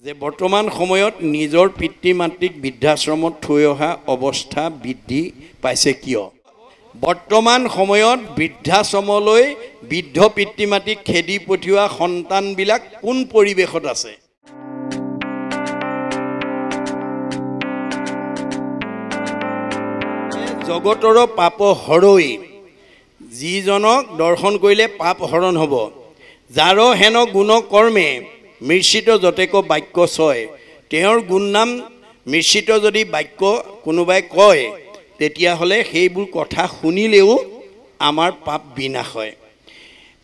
যে বৰ্তমান সময়ত নিজৰ পিতৃ মাতৃক বৃদ্ধাশ্ৰমত থৈ অহা অৱস্থা বৃদ্ধি পাইছে কিয়? বৰ্তমান সময়ত বৃদ্ধাশ্ৰমলৈ বৃদ্ধ পিতৃ মাতৃক খেদি পঠিওৱা সন্তানবিলাক কোন পৰিৱেশত আছে? জগতৰ পাপ হৰৈ, যিজনক দৰ্শন কৰিলে পাপ হৰণ হ'ব। যাৰ হেন গুণ কৰ্মে মৃষিত যতেক বাক্য ছয়, তেওঁৰ গুণ নাম মৃষিত যদি বাক্য কোনোবাই কয়, তেতিয়াহ'লে সেইবোৰ কথা শুনিলেও আমাৰ পাপ বিনাশ হয়।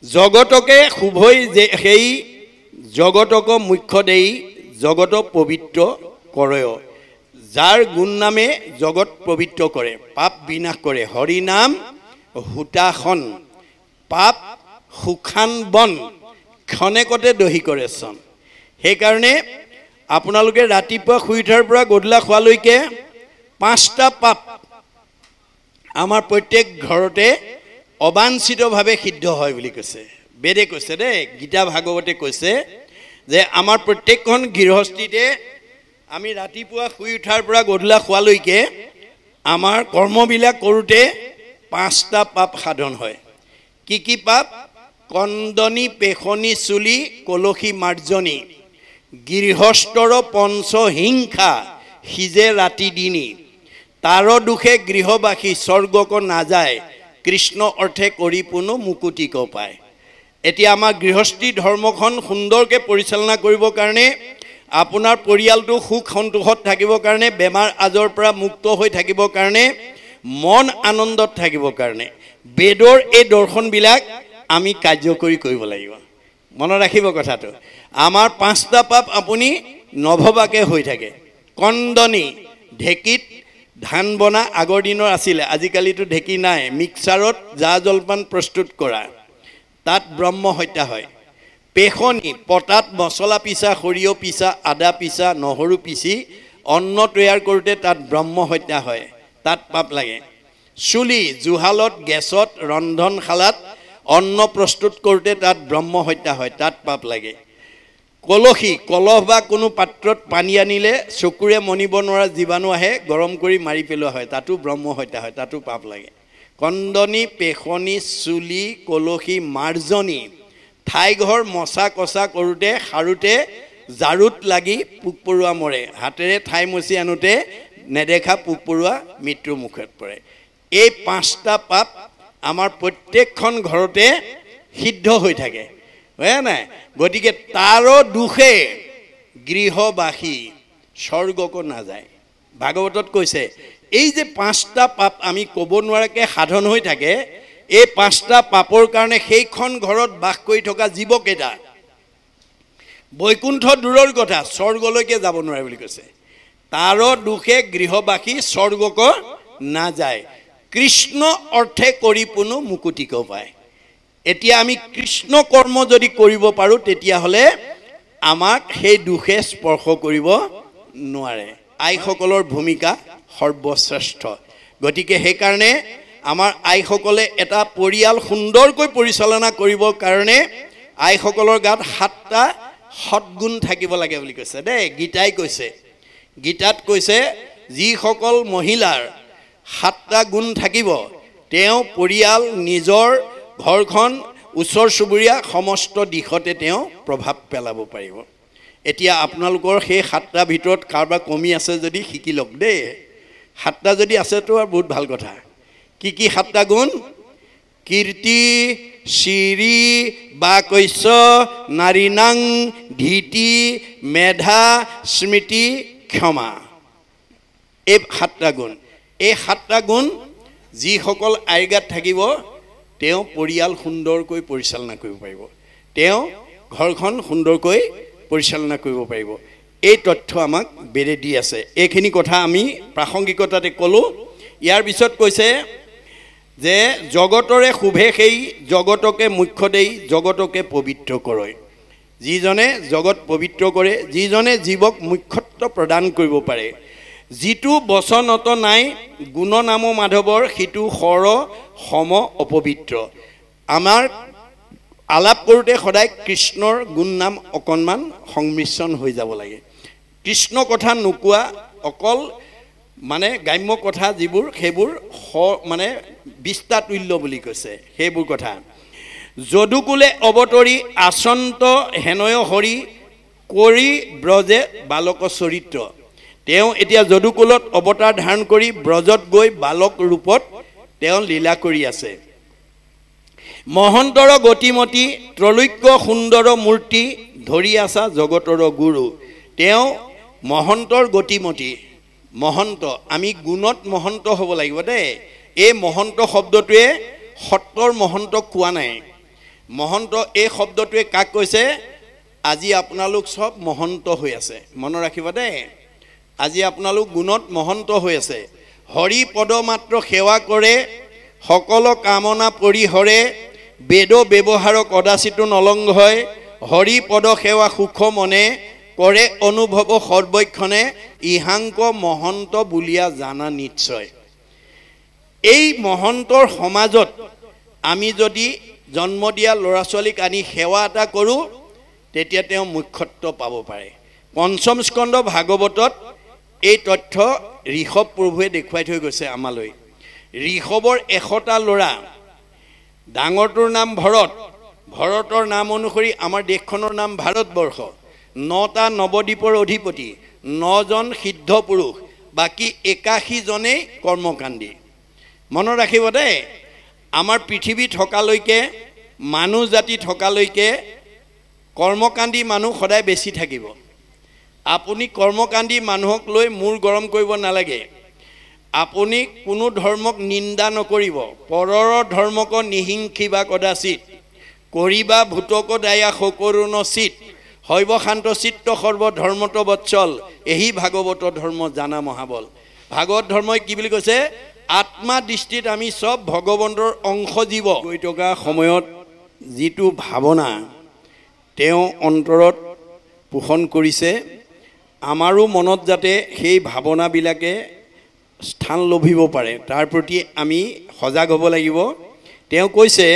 জগতকে শুভই যে সেই জগতক মুখ্য দেই জগত পবিত্ৰ কৰে। যাৰ গুণ নামে জগত পবিত্ৰ কৰে, পাপ বিনাশ কৰে। হৰি নাম হুতাখন, পাপ সুখান বন, ক্ষণেকতে দহি কৰে চন। সেইকাৰণে আপোনালোকে ৰাতিপুৱা শুই উঠাৰ পৰা গধূলা খোৱালৈকে 5টা পাপ আমাৰ প্ৰত্যেক ঘৰতে অবাঞ্ছিতভাৱে সিদ্ধ হয় বুলি কৈছে। বেদে কৈছে দেই, গীতা ভাগৱতে কৈছে যে আমাৰ প্ৰত্যেকখন গৃহস্থীতে আমি ৰাতিপুৱা শুই উঠাৰ পৰা গধূলা খোৱালৈকে আমাৰ কৰ্মবিলাক কৰোঁতে 5টা পাপ সাধন হয়। কি কি পাপ? কন্দনি পেশনি চুলি কলসী মাৰ্জনী, গৃহস্থৰ পঞ্চহিংসা সিজে ৰাতি দিনী, তাৰ দুখে গৃহবাসী স্বৰ্গক নাযায়, কৃষ্ণ অৰ্থে কৰি পুনো মুকুতিক পায়। এতিয়া আমাৰ গৃহস্থী ধৰ্মখন সুন্দৰকৈ পৰিচালনা কৰিবৰ কাৰণে, আপোনাৰ পৰিয়ালটো সুখ সন্তোষত থাকিবৰ কাৰণে, বেমাৰ আজৰ পৰা মুক্ত হৈ থাকিবৰ কাৰণে, মন আনন্দত থাকিবৰ কাৰণে বেদৰ এই দৰ্শনবিলাক আমি কাৰ্যকৰী কৰিব লাগিব। মনত ৰাখিব কথাটো। আমাৰ 5টা পাপ আপুনি নভবাকে হৈ থাকে। কন্দনি, ঢেঁকীত ধান বনা আগৰ দিনৰ আছিলে, আজিকালিতো ঢেঁকী নাই। মিক্সাৰত জা জলপান প্ৰস্তুত কৰা, তাত ব্ৰহ্ম হত্যা হয়। পেশনি, পতাত মছলা পিছা, সৰিয়হ পিছা, আদা পিছা, নহৰু পিচি অন্ন তৈয়াৰ কৰোঁতে তাত ব্ৰহ্ম হত্যা হয়, তাত পাপ লাগে। চুলি, জুহালত গেছত ৰন্ধনশালাত অন্ন প্ৰস্তুত কৰোঁতে তাত ব্ৰহ্ম হত্যা হয়, তাত পাপ লাগে। কলসী, কলহ বা কোনো পাত্ৰত পানী আনিলে চকুৰে মনিব নোৱাৰা জীৱাণু আহে, গৰম কৰি মাৰি পেলোৱা হয়, তাতো ব্ৰহ্ম হত্যা হয়, তাতো পাপ লাগে। কন্দনি পেশনি চুলি কলসী মাৰ্জনী, ঠাই ঘৰ মচা কচা কৰোঁতে সাৰোঁতে জাৰুত লাগি পোক পৰুৱা মৰে, হাতেৰে ঠাই মচি আনোতে নেদেখা পোক পৰুৱা মৃত্যুৰ মুখত পৰে। এই 5টা পাপ আমাৰ প্ৰত্যেকখন ঘৰতে সিদ্ধ হৈ থাকে, হয় নাই? গতিকে তাৰ দুখে গৃহবাসী স্বৰ্গক নাযায়। ভাগৱতত কৈছে এই যে 5টা পাপ আমি ক'ব নোৱাৰাকৈ সাধন হৈ থাকে, এই 5টা পাপৰ কাৰণে সেইখন ঘৰত বাস কৰি থকা জীৱকেইটা বৈকুণ্ঠ দূৰৰ কথা, স্বৰ্গলৈকে যাব নোৱাৰে বুলি কৈছে। তাৰ দুখে গৃহবাসী স্বৰ্গক নাযায়, কৃষ্ণ অৰ্থে কৰি পুনো মুকুতিক পায়। এতিয়া আমি কৃষ্ণ কৰ্ম যদি কৰিব পাৰোঁ, তেতিয়াহ'লে আমাক সেই দুখে স্পৰ্শ কৰিব নোৱাৰে। আইসকলৰ ভূমিকা সৰ্বশ্ৰেষ্ঠ। গতিকে সেইকাৰণে আমাৰ আইসকলে এটা পৰিয়াল সুন্দৰকৈ পৰিচালনা কৰিবৰ কাৰণে আইসকলৰ গাত 7টা সৎগুণ থাকিব লাগে বুলি কৈছে দেই। গীতাই কৈছে, গীতাত কৈছে যিসকল মহিলাৰ 7টা গুণ থাকিব, তেওঁ পৰিয়াল, নিজৰ ঘৰখন, ওচৰ চুবুৰীয়া সমস্ত দিশতে তেওঁ প্ৰভাৱ পেলাব পাৰিব। এতিয়া আপোনালোকৰ সেই 7টাৰ ভিতৰত কাৰোবাৰ কমি আছে যদি শিকি লওক দেই। 7টা যদি আছেতো আৰু বহুত ভাল কথা। কি কি 7টা গুণ? কীৰ্তি, শ্ৰী, বাকস্য, নাৰীনাং, ধীতি, মেধা, স্মৃতি, ক্ষমা। এই 7টা গুণ। এই 7টা গুণ যিসকল আইৰ গাত থাকিব, তেওঁ পৰিয়াল সুন্দৰকৈ পৰিচালনা কৰিব পাৰিব, তেওঁ ঘৰখন সুন্দৰকৈ পৰিচালনা কৰিব পাৰিব। এই তথ্য আমাক বেদে দি আছে। এইখিনি কথা আমি প্ৰাসংগিকতাতে ক'লোঁ। ইয়াৰ পিছত কৈছে যে জগতৰে শুভে সেই জগতকে মুখ্য দেই জগতকে পবিত্ৰ কৰে। যিজনে জগত পবিত্ৰ কৰে, যিজনে জীৱক মুখ্যত্ব প্ৰদান কৰিব পাৰে। যিটো বচনত নাই গুণ নাম মাধৱৰ, সিটো সৰ সম অপবিত্ৰ। আমাৰ আলাপ কৰোঁতে সদায় কৃষ্ণৰ গুণ নাম অকণমান সংমিশ্ৰণ হৈ যাব লাগে। কৃষ্ণ কথা নোকোৱা অকল মানে গ্ৰাম্য কথা যিবোৰ সেইবোৰ মানে বিস্তাতুল্য বুলি কৈছে সেইবোৰ কথা। যদুকুলে অৱতৰি আচন্ত হেনয় হৰি কৰি ব্ৰজে বালক চৰিত্ৰ। তেওঁ এতিয়া যদুকুলত অৱতাৰ ধাৰণ কৰি ব্ৰজত গৈ বালক ৰূপত তেওঁ লীলা কৰি আছে। মহন্তৰ গতিমতী ত্ৰৈলোক্য সুন্দৰ মূৰ্তি ধৰি আছা জগতৰ গুৰু। তেওঁ মহন্তৰ গতিমতী, মহন্ত আমি গুণত মহন্ত হ'ব লাগিব দেই। এই মহন্ত শব্দটোৱে সত্ৰৰ মহন্তক কোৱা নাই। মহন্ত এই শব্দটোৱে কাক কৈছে? আজি আপোনালোক চব মহন্ত হৈ আছে, মনত ৰাখিব দেই। আজি আপোনালোক গুণত মহন্ত হৈ আছে। হৰি পদ মাত্ৰ সেৱা কৰে সকলো কামনা পৰিহৰে। বেদ ব্যৱহাৰ কদাচিতো নলংঘ হয়। হৰি পদ সেৱা সুখ মনে কৰে অনুভৱ সৰ্বক্ষণে। ইহাংক মহন্ত বুলিয়া জানা নিশ্চয়। এই মহন্তৰ সমাজত আমি যদি জন্ম দিয়া ল'ৰা ছোৱালীক আনি সেৱা এটা কৰোঁ তেতিয়া তেওঁ মুখ্যত্ব পাব পাৰে। পঞ্চম স্কন্ধ ভাগৱতত এই তথ্য ঋষভ প্ৰভুৱে দেখুৱাই থৈ গৈছে আমালৈ। ঋষভৰ 100টা ল'ৰা, ডাঙৰটোৰ নাম ভৰত, ভৰতৰ নাম অনুসৰি আমাৰ দেশখনৰ নাম ভাৰতবৰ্ষ। 9টা নৱদ্বীপৰ অধিপতি, 9জন সিদ্ধ পুৰুষ, বাকী 81 জনেই কৰ্মকাণ্ডী। মনত ৰাখিব দেই, আমাৰ পৃথিৱী থকালৈকে, মানুহ জাতি থকালৈকে কৰ্মকাণ্ডী মানুহ সদায় বেছি থাকিব। আপুনি কৰ্মকাণ্ডী মানুহক লৈ মূৰ গৰম কৰিব নালাগে। আপুনি কোনো ধৰ্মক নিন্দা নকৰিব। পৰৰ ধৰ্মক নিহিংসিবা কদাচিত কৰিবা ভূতক দায়া সকৰুণ চিত। শৈৱ শান্ত চিত্ত সৰ্ব ধৰ্মত বৎসল এহি ভাগৱত ধৰ্ম জানা মহাবল। ভাগৱত ধৰ্মই কি বুলি কৈছে? আত্মা দৃষ্টিত আমি চব ভগৱন্তৰ অংশ জীৱ। গৈ থকা সময়ত যিটো ভাৱনা তেওঁ অন্তৰত পোষণ কৰিছে, আমাৰো মনত যাতে সেই ভাৱনাবিলাকে স্থান লভিব পাৰে তাৰ প্ৰতি আমি সজাগ হ'ব লাগিব। তেওঁ কৈছে,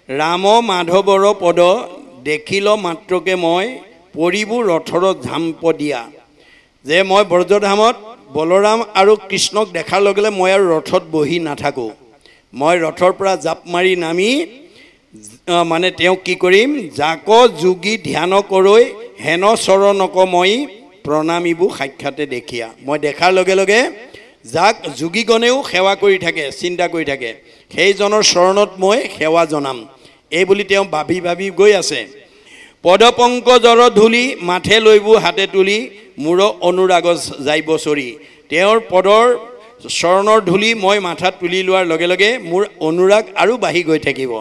ৰাম মাধৱৰ পদ দেখিল মাত্ৰকে মই পৰিবোৰ ৰথৰ ঝাম্প দিয়া। যে মই ব্ৰজধামত বলৰাম আৰু কৃষ্ণক দেখাৰ লগে লগে মই আৰু ৰথত বহি নাথাকোঁ। মই ৰথৰ পৰা জাপ মাৰি নামি মানে তেওঁক কি কৰিম? যাক যোগী ধ্যান কৰৈ হেন চৰণক মই প্ৰণামীবোৰ সাক্ষাতে দেখিয়া। মই দেখাৰ লগে লগে যাক যোগীগণেও সেৱা কৰি থাকে, চিন্তা কৰি থাকে, সেইজনৰ চৰণত মই সেৱা জনাম। এই বুলি তেওঁ ভাবি ভাবি গৈ আছে। পদপংকজৰ ধূলি মাথে লৈবো হাতে তুলি মূৰ অনুৰাগ যাইব চৰি। তেওঁৰ পদৰ চৰণৰ ধূলি মই মাথাত তুলি লোৱাৰ লগে লগে মোৰ অনুৰাগ আৰু বাঢ়ি গৈ থাকিব।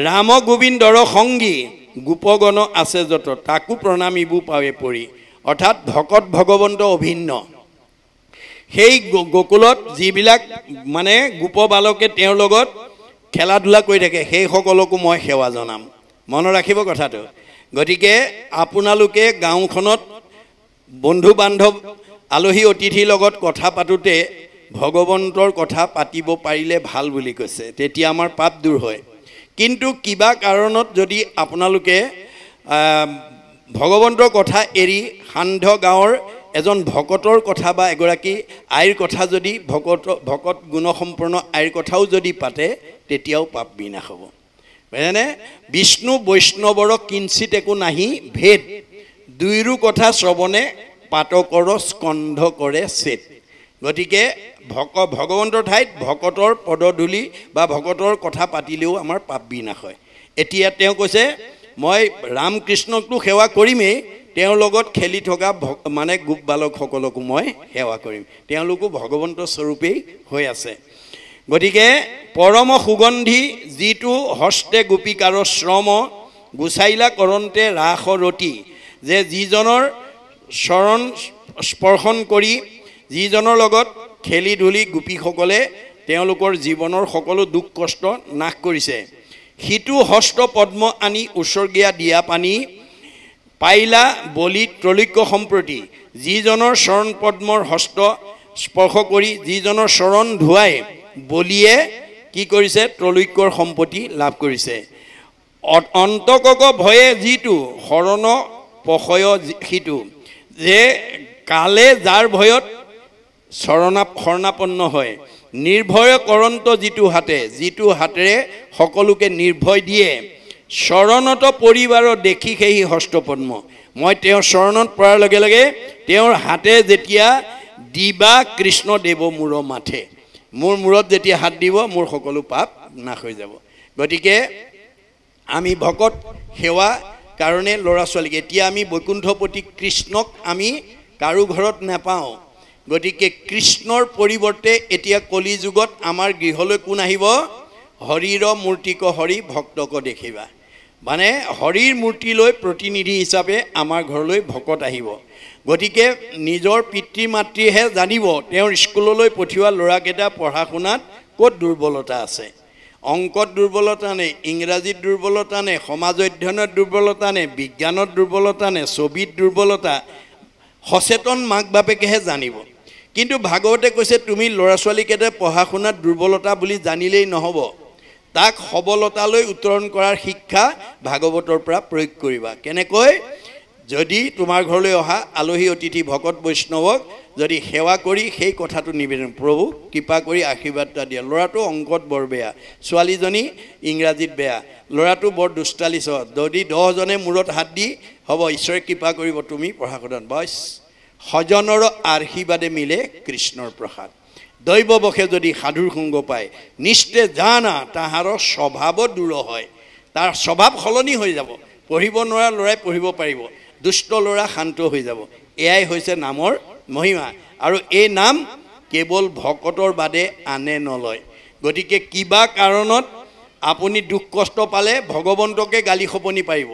ৰাম গোবিন্দৰ সংগী গোপগণ আছে যত তাকো প্ৰণামীবোৰ পাৱে পৰি। অৰ্থাৎ ভকত ভগৱন্ত অভিন্ন। সেই গোকুলত যিবিলাক মানে গোপ বালকে তেওঁৰ লগত খেলা ধূলা কৰি থাকে সেই সকলকো মই সেৱা জনাম। মনত ৰাখিব কথাটো। গতিকে আপোনালোকে গাঁওখনত বন্ধু বান্ধৱ আলহী অতিথিৰ লগত কথা পাতোঁতে ভগৱন্তৰ কথা পাতিব পাৰিলে ভাল বুলি কৈছে, তেতিয়া আমাৰ পাপ দূৰ হয়। কিন্তু কিবা কাৰণত যদি আপোনালোকে ভগৱন্তৰ কথা এৰি সান্ধ্য গাঁৱৰ এজন ভকতৰ কথা বা এগৰাকী আইৰ কথা যদি ভকত গুণসম্পন্ন আইৰ কথাও যদি পাতে তেতিয়াও পাপ বিনাশ হ'ব। বুজিছেনে? বিষ্ণু বৈষ্ণৱৰ কিঞ্চিত একো নাহি ভেদ, দুইৰো কথা শ্ৰৱণে পাতকৰ স্কন্ধ কৰে চেত। গতিকে ভগৱন্তৰ ঠাইত ভকতৰ পদধূলি বা ভকতৰ কথা পাতিলেও আমাৰ পাপ বিনাশ হয়। এতিয়া তেওঁ কৈছে, মই ৰামকৃষ্ণকতো সেৱা কৰিমেই, তেওঁৰ লগত খেলি থকা মানে গোপ বালকসকলকো মই সেৱা কৰিম। তেওঁলোকো ভগৱন্ত স্বৰূপেই হৈ আছে। গতিকে পৰম সুগন্ধি যিটো হস্তে গোপিকাৰ শ্ৰম গুচাইলা কৰন্তে ৰাস ৰতি। যে যিজনৰ চৰণ স্পৰ্শন কৰি যিজনৰ লগত খেলি ধূলি গোপীসকলে তেওঁলোকৰ জীৱনৰ সকলো দুখ কষ্ট নাশ কৰিছে। সিটো হস্ত পদ্ম আনি উচৰ্গীয়া দিয়া পানী পাইলা বলি ত্ৰৈলোক্য সম্প্ৰতি। যিজনৰ চৰণ পদ্মৰ হস্ত স্পৰ্শ কৰি যিজনৰ চৰণ ধুৱাই বলিয়ে কি কৰিছে? ত্ৰৈলোক্যৰ সম্পত্তি লাভ কৰিছে। অন্তকক ভয়ে যিটো শৰণ পশয় সিটো যে কালে যাৰ ভয়ত শৰণাপন্ন হয় নিৰ্ভয় কৰন্ত যিটো হাতেৰে সকলোকে নিৰ্ভয় দিয়ে শৰণত পৰিবাৰৰ দেখি সেই হস্তপদ্ম মই তেওঁৰ শৰণত পৰাৰ লগে লগে তেওঁৰ হাতে যেতিয়া দিবা কৃষ্ণ দেৱ মূৰ মাথে মোৰ মূৰত যেতিয়া হাত দিব মোৰ সকলো পাপ নাশ হৈ যাব গতিকে আমি ভকত সেৱা কাৰণে ল'ৰা ছোৱালীক এতিয়া আমি বৈকুণ্ঠপতি কৃষ্ণক আমি কাৰো ঘৰত নাপাওঁ গতিকে কৃষ্ণৰ পৰিৱৰ্তে এতিয়া কলি যুগত আমাৰ গৃহলৈ কোন আহিব হৰিৰ মূৰ্তিক হৰি ভক্তক দেখিবা মানে হৰিৰ মূৰ্তি লৈ প্ৰতিনিধি হিচাপে আমাৰ ঘৰলৈ ভকত আহিব গতিকে নিজৰ পিতৃ মাতৃহে জানিব তেওঁৰ স্কুললৈ পঠিওৱা ল'ৰাকেইটা পঢ়া শুনাত ক'ত দুৰ্বলতা আছে অংকত দুৰ্বলতা নে ইংৰাজীত দুৰ্বলতা নে সমাজ অধ্যয়নত দুৰ্বলতা নে বিজ্ঞানত দুৰ্বলতা নে ছবিত দুৰ্বলতা সচেতন মাক বাপেকেহে জানিব কিন্তু ভাগৱতে কৈছে তুমি ল'ৰা ছোৱালীকেইটা পঢ়া শুনাত দুৰ্বলতা বুলি জানিলেই নহ'ব তাক সবলতালৈ উত্তৰণ কৰাৰ শিক্ষা ভাগৱতৰ পৰা প্ৰয়োগ কৰিবা কেনেকৈ যদি তোমাৰ ঘৰলৈ অহা আলহী অতিথি ভকত বৈষ্ণৱক যদি সেৱা কৰি সেই কথাটো নিবেদন প্ৰভু কৃপা কৰি আশীৰ্বাদ এটা দিয়া ল'ৰাটো অংকত বৰ বেয়া ছোৱালীজনী ইংৰাজীত বেয়া ল'ৰাটো বৰ দুষ্টালিছ যদি 10 জনে মূৰত হাত দি হ'ব ঈশ্বৰে কৃপা কৰিব তুমি পঢ়া শুনাত বছ সজনৰ আশীৰ্বাদে মিলে কৃষ্ণৰ প্ৰসাদ দৈৱ বখে যদি সাধুৰ সংগ পায় নিশ্চয় জানা তাহাৰ স্বভাৱ দূৰ হয় তাৰ স্বভাৱ সলনি হৈ যাব পঢ়িব নোৱাৰা ল'ৰাই পঢ়িব পাৰিব দুষ্ট ল'ৰা শান্ত হৈ যাব এয়াই হৈছে নামৰ মহিমা আৰু এই নাম কেৱল ভকতৰ বাদে আনে নলয় গতিকে কিবা কাৰণত আপুনি দুখ কষ্ট পালে ভগৱন্তকে গালি খপনি পাৰিব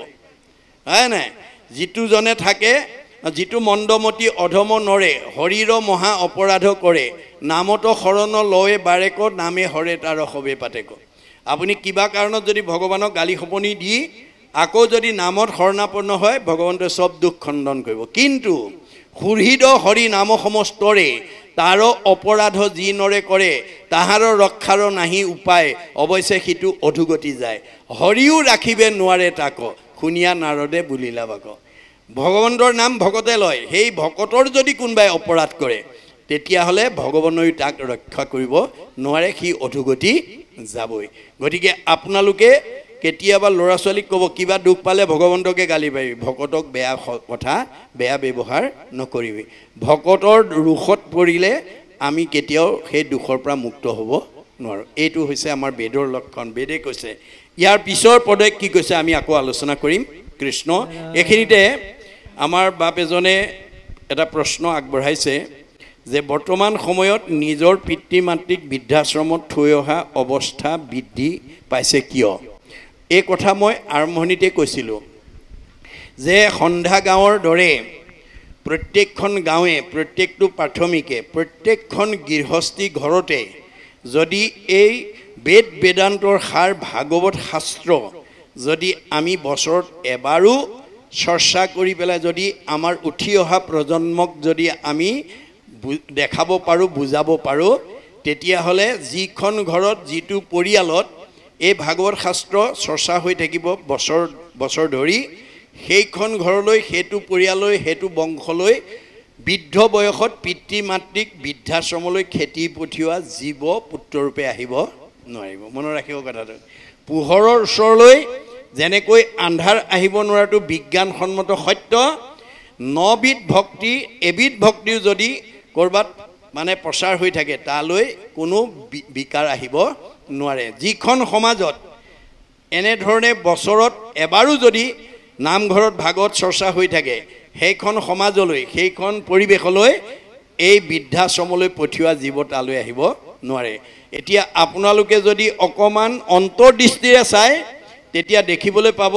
হয় নাই যিটো জনে থাকে যিটো মন্দমতি অধম নৰে হৰিৰ মহা অপৰাধ কৰে নামত শৰণ লয়ে বাৰেক নামে হৰে তাৰ সবে পাতেক আপুনি কিবা কাৰণত যদি ভগৱানক গালি খপনি দি আকৌ যদি নামত শৰণাপন্ন হয় ভগৱন্তই সব দুখ খণ্ডন কৰিব কিন্তু সুহৃদ হৰি নাম সমস্তৰে তাৰ অপৰাধ যি নৰে কৰে তাহাৰ ৰক্ষাৰ নাহি উপায় অৱশ্যে সিটো অধুগতি যায় হৰিও ৰাখিবে নোৱাৰে তাক শুনিয়া নাৰদে বুলিলা বাক ভগৱন্তৰ নাম ভকতে লয় সেই ভকতৰ যদি কোনোবাই অপৰাধ কৰে তেতিয়াহ'লে ভগৱানেও তাক ৰক্ষা কৰিব নোৱাৰে সি অধুগতি যাবই গতিকে আপোনালোকে কেতিয়াবা ল'ৰা ছোৱালীক ক'ব কিবা দুখ পালে ভগৱন্তকে গালি পাৰিবি ভকতক বেয়া কথা বেয়া ব্যৱহাৰ নকৰিবি ভকতৰ ৰোষত পৰিলে আমি কেতিয়াও সেই দুখৰ পৰা মুক্ত হ'ব নোৱাৰোঁ এইটো হৈছে আমাৰ বেদৰ লক্ষণ বেদে কৈছে ইয়াৰ পিছৰ পদে কি কৈছে আমি আকৌ আলোচনা কৰিম কৃষ্ণ এইখিনিতে আমাৰ বাপ এজনে এটা প্ৰশ্ন আগবঢ়াইছে যে বৰ্তমান সময়ত নিজৰ পিতৃ মাতৃক বৃদ্ধাশ্ৰমত থৈ অহা অৱস্থা বৃদ্ধি পাইছে কিয় এই কথা মই আৰম্ভণিতে কৈছিলোঁ যে সন্ধ্যা গাঁৱৰ দৰে প্ৰত্যেকখন গাঁৱে প্ৰত্যেকটো প্ৰাথমিকে প্ৰত্যেকখন গৃহস্থী ঘৰতে যদি এই বেদ বেদান্তৰ সাৰ ভাগৱত শাস্ত্ৰ যদি আমি বছৰত এবাৰো চৰ্চা কৰি পেলাই যদি আমাৰ উঠি অহা প্ৰজন্মক যদি আমি দেখাব পাৰোঁ বুজাব পাৰোঁ তেতিয়াহ'লে যিখন ঘৰত যিটো পৰিয়ালত এই ভাগৱত শাস্ত্ৰ চৰ্চা হৈ থাকিব বছৰ ধৰি সেইখন ঘৰলৈ সেইটো পৰিয়াললৈ সেইটো বংশলৈ বৃদ্ধ বয়সত পিতৃ মাতৃক বৃদ্ধাশ্ৰমলৈ খেতি পঠিওৱা জীৱ পুত্ৰৰূপে আহিব নোৱাৰিব মনত ৰাখিব কথাটো পোহৰৰ ওচৰলৈ যেনেকৈ আন্ধাৰ আহিব নোৱাৰাটো বিজ্ঞানসন্মত সত্য 9 বিধ ভক্তি এবিধ ভক্তিও যদি ক'ৰবাত মানে প্ৰচাৰ হৈ থাকে তালৈ কোনো বিকাৰ আহিব নোৱাৰে যিখন সমাজত এনেধৰণে বছৰত এবাৰো যদি নামঘৰত ভাগৱত চৰ্চা হৈ থাকে সেইখন সমাজলৈ সেইখন পৰিৱেশলৈ এই বৃদ্ধাশ্ৰমলৈ পঠিওৱা জীৱ তালৈ আহিব নোৱাৰে এতিয়া আপোনালোকে যদি অকমান অন্তৰ্দৃষ্টিৰে চায় তেতিয়া দেখিবলৈ পাব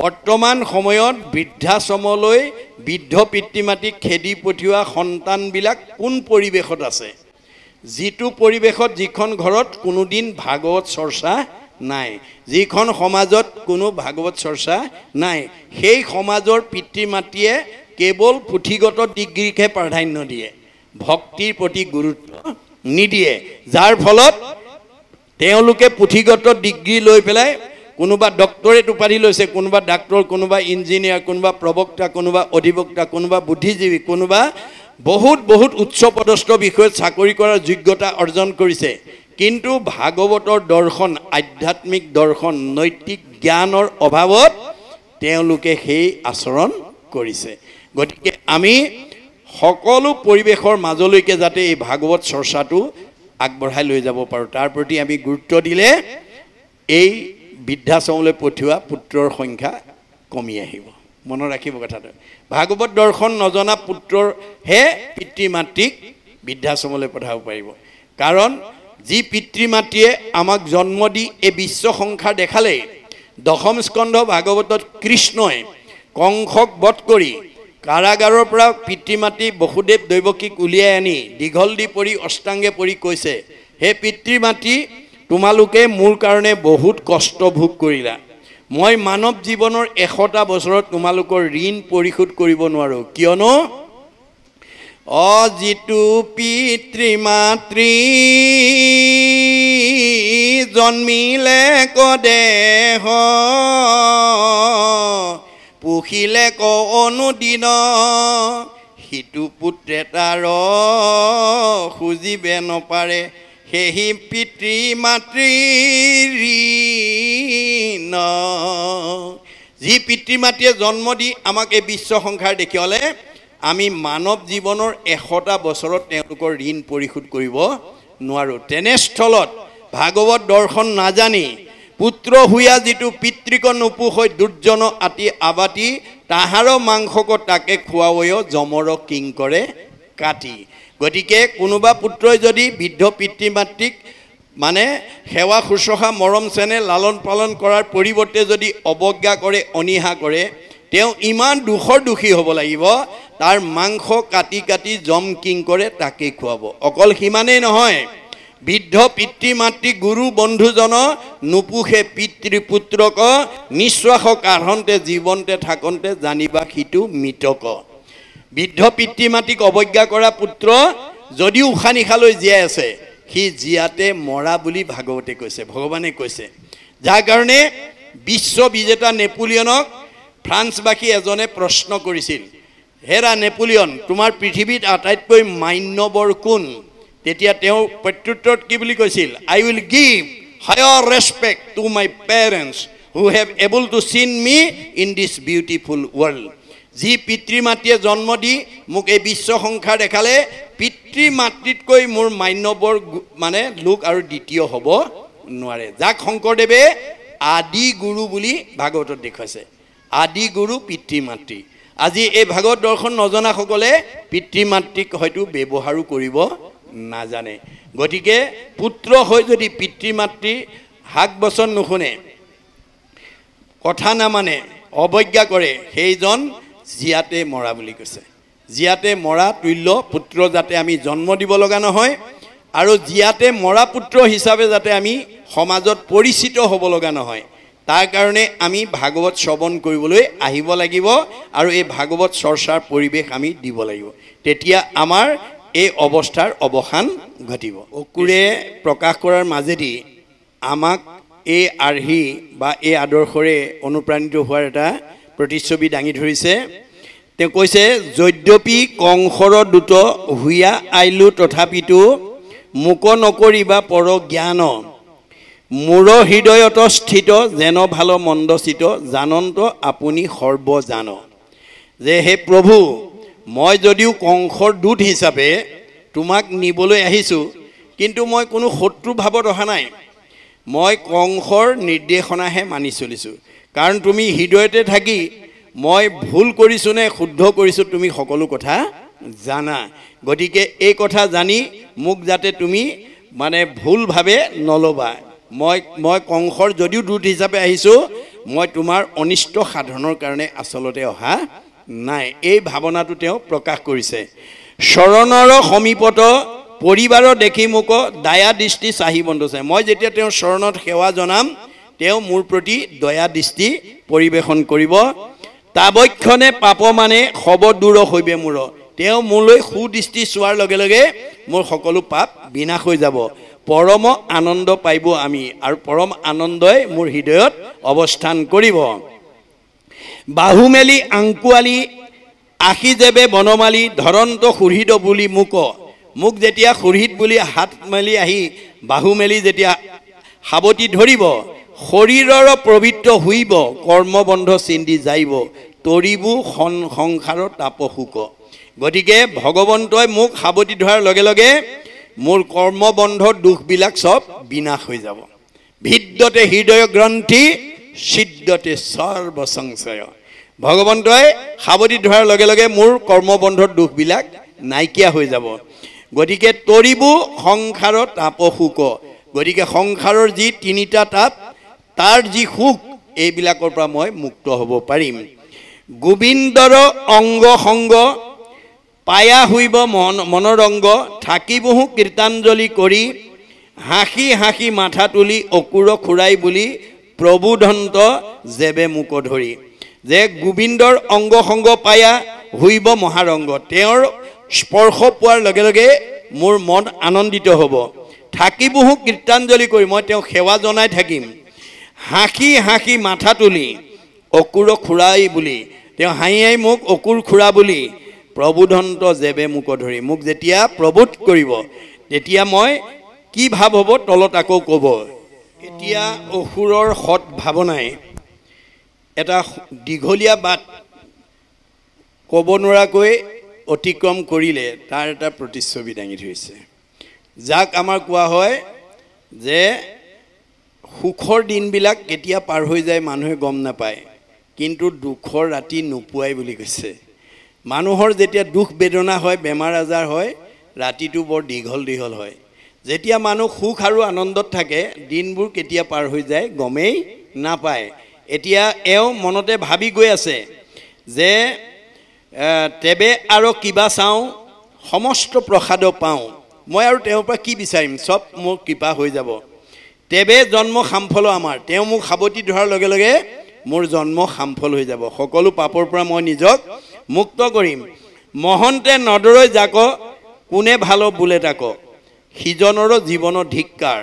বৰ্তমান সময়ত বৃদ্ধাশ্ৰমলৈ বৃদ্ধ পিতৃ মাতৃক খেদি পঠিওৱা সন্তানবিলাক কোন পৰিৱেশত আছে যিটো পৰিৱেশত যিখন ঘৰত কোনোদিন ভাগৱত চৰ্চা নাই যিখন সমাজত কোনো ভাগৱত চৰ্চা নাই সেই সমাজৰ পিতৃ মাতৃয়ে কেৱল পুথিগত ডিগ্ৰীকহে প্ৰাধান্য দিয়ে ভক্তিৰ প্ৰতি গুৰুত্ব নিদিয়ে যাৰ ফলত তেওঁলোকে পুথিগত ডিগ্ৰী লৈ পেলাই কোনোবা ডক্টৰেট উপাধি লৈছে, কোনোবা ডাক্তৰ, কোনোবা ইঞ্জিনিয়াৰ, কোনোবা প্ৰবক্তা, কোনোবা অধিবক্তা, কোনোবা বুদ্ধিজীৱী, কোনোবা বহুত বহুত উচ্চ পদস্থ বিষয়ত চাকৰি কৰাৰ যোগ্যতা অৰ্জন কৰিছে। কিন্তু ভাগৱতৰ দৰ্শন, আধ্যাত্মিক দৰ্শন, নৈতিক জ্ঞানৰ অভাৱত তেওঁলোকে সেই আচৰণ কৰিছে। গতিকে আমি সকলো পৰিৱেশৰ মাজলৈকে যাতে এই ভাগৱত চৰ্চাটো আগবঢ়াই লৈ যাব পাৰোঁ, তাৰ প্ৰতি আমি গুৰুত্ব দিলে এই বৃদ্ধাশ্ৰমলৈ পঠিওৱা পুত্ৰৰ সংখ্যা কমি আহিব। মনত ৰাখিব কথাটো। ভাগৱত দৰ্শন নজনা পুত্ৰৰহে পিতৃ মাতৃক বৃদ্ধাশ্ৰমলৈ পঠাব পাৰিব। কাৰণ যি পিতৃ মাতৃয়ে আমাক জন্ম দি এই বিশ্ব সংসাৰ দেখালেই, দশম স্কন্ধ ভাগৱতত কৃষ্ণই কংসক বধ কৰি কাৰাগাৰৰ পৰা পিতৃ মাতৃ বসুদেৱ দৈৱকীক উলিয়াই আনি দীঘল দি পৰি অষ্টাংগে পৰি কৈছে, হে পিতৃ মাতৃ, তোমালোকে মোৰ কাৰণে বহুত কষ্ট ভোগ কৰিলা। মই মানৱ জীৱনৰ 100টা বছৰত তোমালোকৰ ঋণ পৰিশোধ কৰিব নোৱাৰোঁ। কিয়নো যিটো পিতৃ মাতৃ জন্মিলে কদেহ, পুহিলে ক অনুদিন, সিটো পুত্ৰে তাৰ খুজিবে নপাৰে, সেই পিতৃ মাতৃৰ ঋণ। যি পিতৃ মাতৃয়ে জন্ম দি আমাক এই বিশ্ব সংসাৰ দেখুৱালে, আমি মানৱ জীৱনৰ 100টা বছৰত তেওঁলোকৰ ঋণ পৰিশোধ কৰিব নোৱাৰোঁ। তেনেস্থলত ভাগৱত দৰ্শন নাজানি পুত্ৰ হুয়া যিটো পিতৃক নোপোষৈ দুৰ্জন আতি আবাতি, তাহাৰ মাংসক তাকে খুৱাবৈ যমৰ কিং কৰে কাটি। গতিকে কোনোবা পুত্ৰই যদি বৃদ্ধ পিতৃ মাতৃক মানে সেৱা শুশ্ৰূষা মৰম চেনেহ লালন পালন কৰাৰ পৰিৱৰ্তে যদি অৱজ্ঞা কৰে, অনীহা কৰে, তেওঁ ইমান দুখৰ দোষী হ'ব লাগিব, তাৰ মাংস কাটি কাটি যম কিং কৰে তাকেই খুৱাব। অকল সিমানেই নহয়, বৃদ্ধ পিতৃ মাতৃ গুৰু বন্ধুজন নোপোষে পিতৃ পুত্ৰক, নিশ্বাস কাঢ়ন্তে জীৱন্তে থাকন্তে জানিবা সিটো মৃতক। বৃদ্ধ পিতৃ মাতৃক অৱজ্ঞা কৰা পুত্ৰ যদিও উশাহ নিশালৈ জীয়াই আছে, সি জীয়াতে মৰা বুলি ভাগৱতে কৈছে, ভগৱানে কৈছে। যাৰ কাৰণে বিশ্ব বিজেতা নেপোলিয়নক ফ্ৰান্সবাসী এজনে প্ৰশ্ন কৰিছিল, হেৰা নেপোলিয়ন, তোমাৰ পৃথিৱীত আটাইতকৈ মান্যবৰ কোন? তেতিয়া তেওঁ প্ৰত্যুত্তৰত কি বুলি কৈছিল? I will give higher respect to my parents who have able to seen me in this beautiful world. যি পিতৃ মাতৃয়ে জন্ম দি মোক এই বিশ্ব সংসাৰ দেখালে, পিতৃ মাতৃতকৈ মোৰ মান্যবৰ মানে লোক আৰু দ্বিতীয় হ'ব নোৱাৰে। যাক শংকৰদেৱে আদি গুৰু বুলি ভাগৱতত দেখুৱাইছে, আদি গুৰু পিতৃ মাতৃ। আজি এই ভাগৱত দৰ্শন নজনাসকলে পিতৃ মাতৃক হয়তো ব্যৱহাৰো কৰিব নাজানে। গতিকে পুত্ৰ হৈ যদি পিতৃ মাতৃ হাক বচন নুশুনে, কথা নামানে, অৱজ্ঞা কৰে, সেইজন জীয়াতে মৰা বুলি কৈছে। জীয়াতে মৰা তুল্য পুত্ৰ যাতে আমি জন্ম দিব লগা নহয়, আৰু জীয়াতে মৰা পুত্ৰ হিচাপে যাতে আমি সমাজত পৰিচিত হ'ব লগা নহয়, তাৰ কাৰণে আমি ভাগৱত শ্ৰৱণ কৰিবলৈ আহিব লাগিব, আৰু এই ভাগৱত চৰ্চাৰ পৰিৱেশ আমি দিব লাগিব। তেতিয়া আমাৰ এই অৱস্থাৰ অৱসান ঘটিব। অকুৰে প্ৰকাশ কৰাৰ মাজেদি আমাক এই আৰ্হি বা এই আদৰ্শৰে অনুপ্ৰাণিত হোৱাৰ এটা প্ৰতিচ্ছবি দাঙি ধৰিছে। তেওঁ কৈছে, যদ্যপি কংসৰ দূত হুয়া আইলো তথাপিতো মোক নকৰিবা পৰ জ্ঞান, মোৰ হৃদয়ত স্থিত যেন ভাল মন্দচিত, জানন্ত আপুনি সৰ্বজান। যে হে প্ৰভু, মই যদিও কংসৰ দূত হিচাপে তোমাক নিবলৈ আহিছোঁ, কিন্তু মই কোনো শত্ৰু ভাৱত অহা নাই। মই কংসৰ নিৰ্দেশনাহে মানি চলিছোঁ, কাৰণ তুমি হৃদয়তে থাকি মই ভুল কৰিছোঁ নে শুদ্ধ কৰিছোঁ তুমি সকলো কথা জানা। গতিকে এই কথা জানি মোক যাতে তুমি মানে ভুলভাৱে নল'বা। মই কংসৰ যদিও দূত হিচাপে আহিছোঁ, মই তোমাৰ অনিষ্ট সাধনৰ কাৰণে আচলতে অহা নাই। এই ভাৱনাটো তেওঁ প্ৰকাশ কৰিছে। শৰণৰ সমীপত পৰিবাৰ দেখি মোক দয়া দৃষ্টি চাহি বন্ধুছে। মই যেতিয়া তেওঁৰ শৰণত সেৱা জনাম, তেওঁ মোৰ প্ৰতি দয়া দৃষ্টি পৰিৱেশন কৰিব। তাবক্ষণে পাপ মানে সব দূৰ হৈবে মোৰ। তেওঁ মোলৈ সুদৃষ্টি চোৱাৰ লগে লগে মোৰ সকলো পাপ বিনাশ হৈ যাব। পৰম আনন্দ পাইব আমি আৰু পৰম আনন্দই মোৰ হৃদয়ত অৱস্থান কৰিব বাহু মেলি আংকুৱালি আশী যেবে বনমালী ধৰন্ত সুহৃদ বুলি মোক যেতিয়া সুহৃদ বুলি হাত মেলি আহি বাহু মেলি যেতিয়া সাৱটি ধৰিব শৰীৰৰ পবিত্ৰ হুইব কৰ্মবন্ধ চিন্দি যাইব তৰিবু সংসাৰৰ তাপ শুক গতিকে ভগৱন্তই মোক সাৱটি ধৰাৰ লগে লগে মোৰ কৰ্মবন্ধৰ দুখবিলাক সব বিনাশ হৈ যাব ভিদ্যতে হৃদয় গ্ৰন্থি সিদ্ধতে সৰ্ব সংশয় ভগৱন্তই সাৱটি ধৰাৰ লগে লগে মোৰ কৰ্মবন্ধৰ দুখবিলাক নাইকিয়া হৈ যাব গতিকে তৰিবু সংসাৰৰ তাপ শুক গতিকে সংসাৰৰ যি তিনিটা তাপ তাৰ যি সুখ এইবিলাকৰ পৰা মই মুক্ত হ'ব পাৰিম গোবিন্দৰ অংগ সংগ পায়া হইব মনৰংগ থাকিবহু কীৰ্তাঞ্জলি কৰি হাঁহি হাঁহি মাথা তুলি অকুৰ খুৰাই বুলি প্ৰভুধন্ত জেবে মুক ধৰি যে গোবিন্দৰ অংগ সংগ পায়া হইব মহাৰংগ তেওঁৰ স্পৰ্শ পোৱাৰ লগে লগে মোৰ মন আনন্দিত হ'ব থাকিবহু কীৰ্তাঞ্জলি কৰি মই তেওঁ সেৱা জনাই থাকিম হাঁহি হাঁহি মাথা তুলি অকুৰ খুৰাই বুলি তেওঁ হাঁহি হাঁহি মোক অকুৰ খুৰা বুলি প্ৰভুধন্ত জেবে মুক ধৰি মোক যেতিয়া প্ৰভুত কৰিব তেতিয়া মই কি ভাৱ হ'ব তলত আকৌ ক'ব এতিয়া অসুৰৰ সৎ ভাৱনাই এটা দীঘলীয়া বাট ক'ব নোৱাৰাকৈ অতিক্ৰম কৰিলে তাৰ এটা প্ৰতিচ্ছবি দাঙি ধৰিছে যাক আমাৰ কোৱা হয় যে সুখৰ দিনবিলাক কেতিয়া পাৰ হৈ যায় মানুহে গম নাপায় কিন্তু দুখৰ ৰাতি নোপোৱাই বুলি কৈছে মানুহৰ যেতিয়া দুখ বেদনা হয় বেমাৰ আজাৰ হয় ৰাতিটো বৰ দীঘল দীঘল হয় যেতিয়া মানুহ সুখ আৰু আনন্দত থাকে দিনবোৰ কেতিয়া পাৰ হৈ যায় গমেই নাপায় এতিয়া এওঁ মনতে ভাবি গৈ আছে যে তেবে আৰু কিবা চাওঁ সমস্ত প্ৰসাদ পাওঁ মই আৰু তেওঁৰ পৰা কি বিচাৰিম সব মোৰ কৃপা হৈ যাব তেবে জন্ম সামফল আমাৰ তেওঁ মোক সাৱটি ধৰাৰ লগে লগে মোৰ জন্ম সামফল হৈ যাব সকলো পাপৰ পৰা মই নিজক মুক্ত কৰিম মহন্তে নদৰৈ যাক কোনে ভাল বোলে তাক সিজনৰ জীৱনৰ ধিক্কাৰ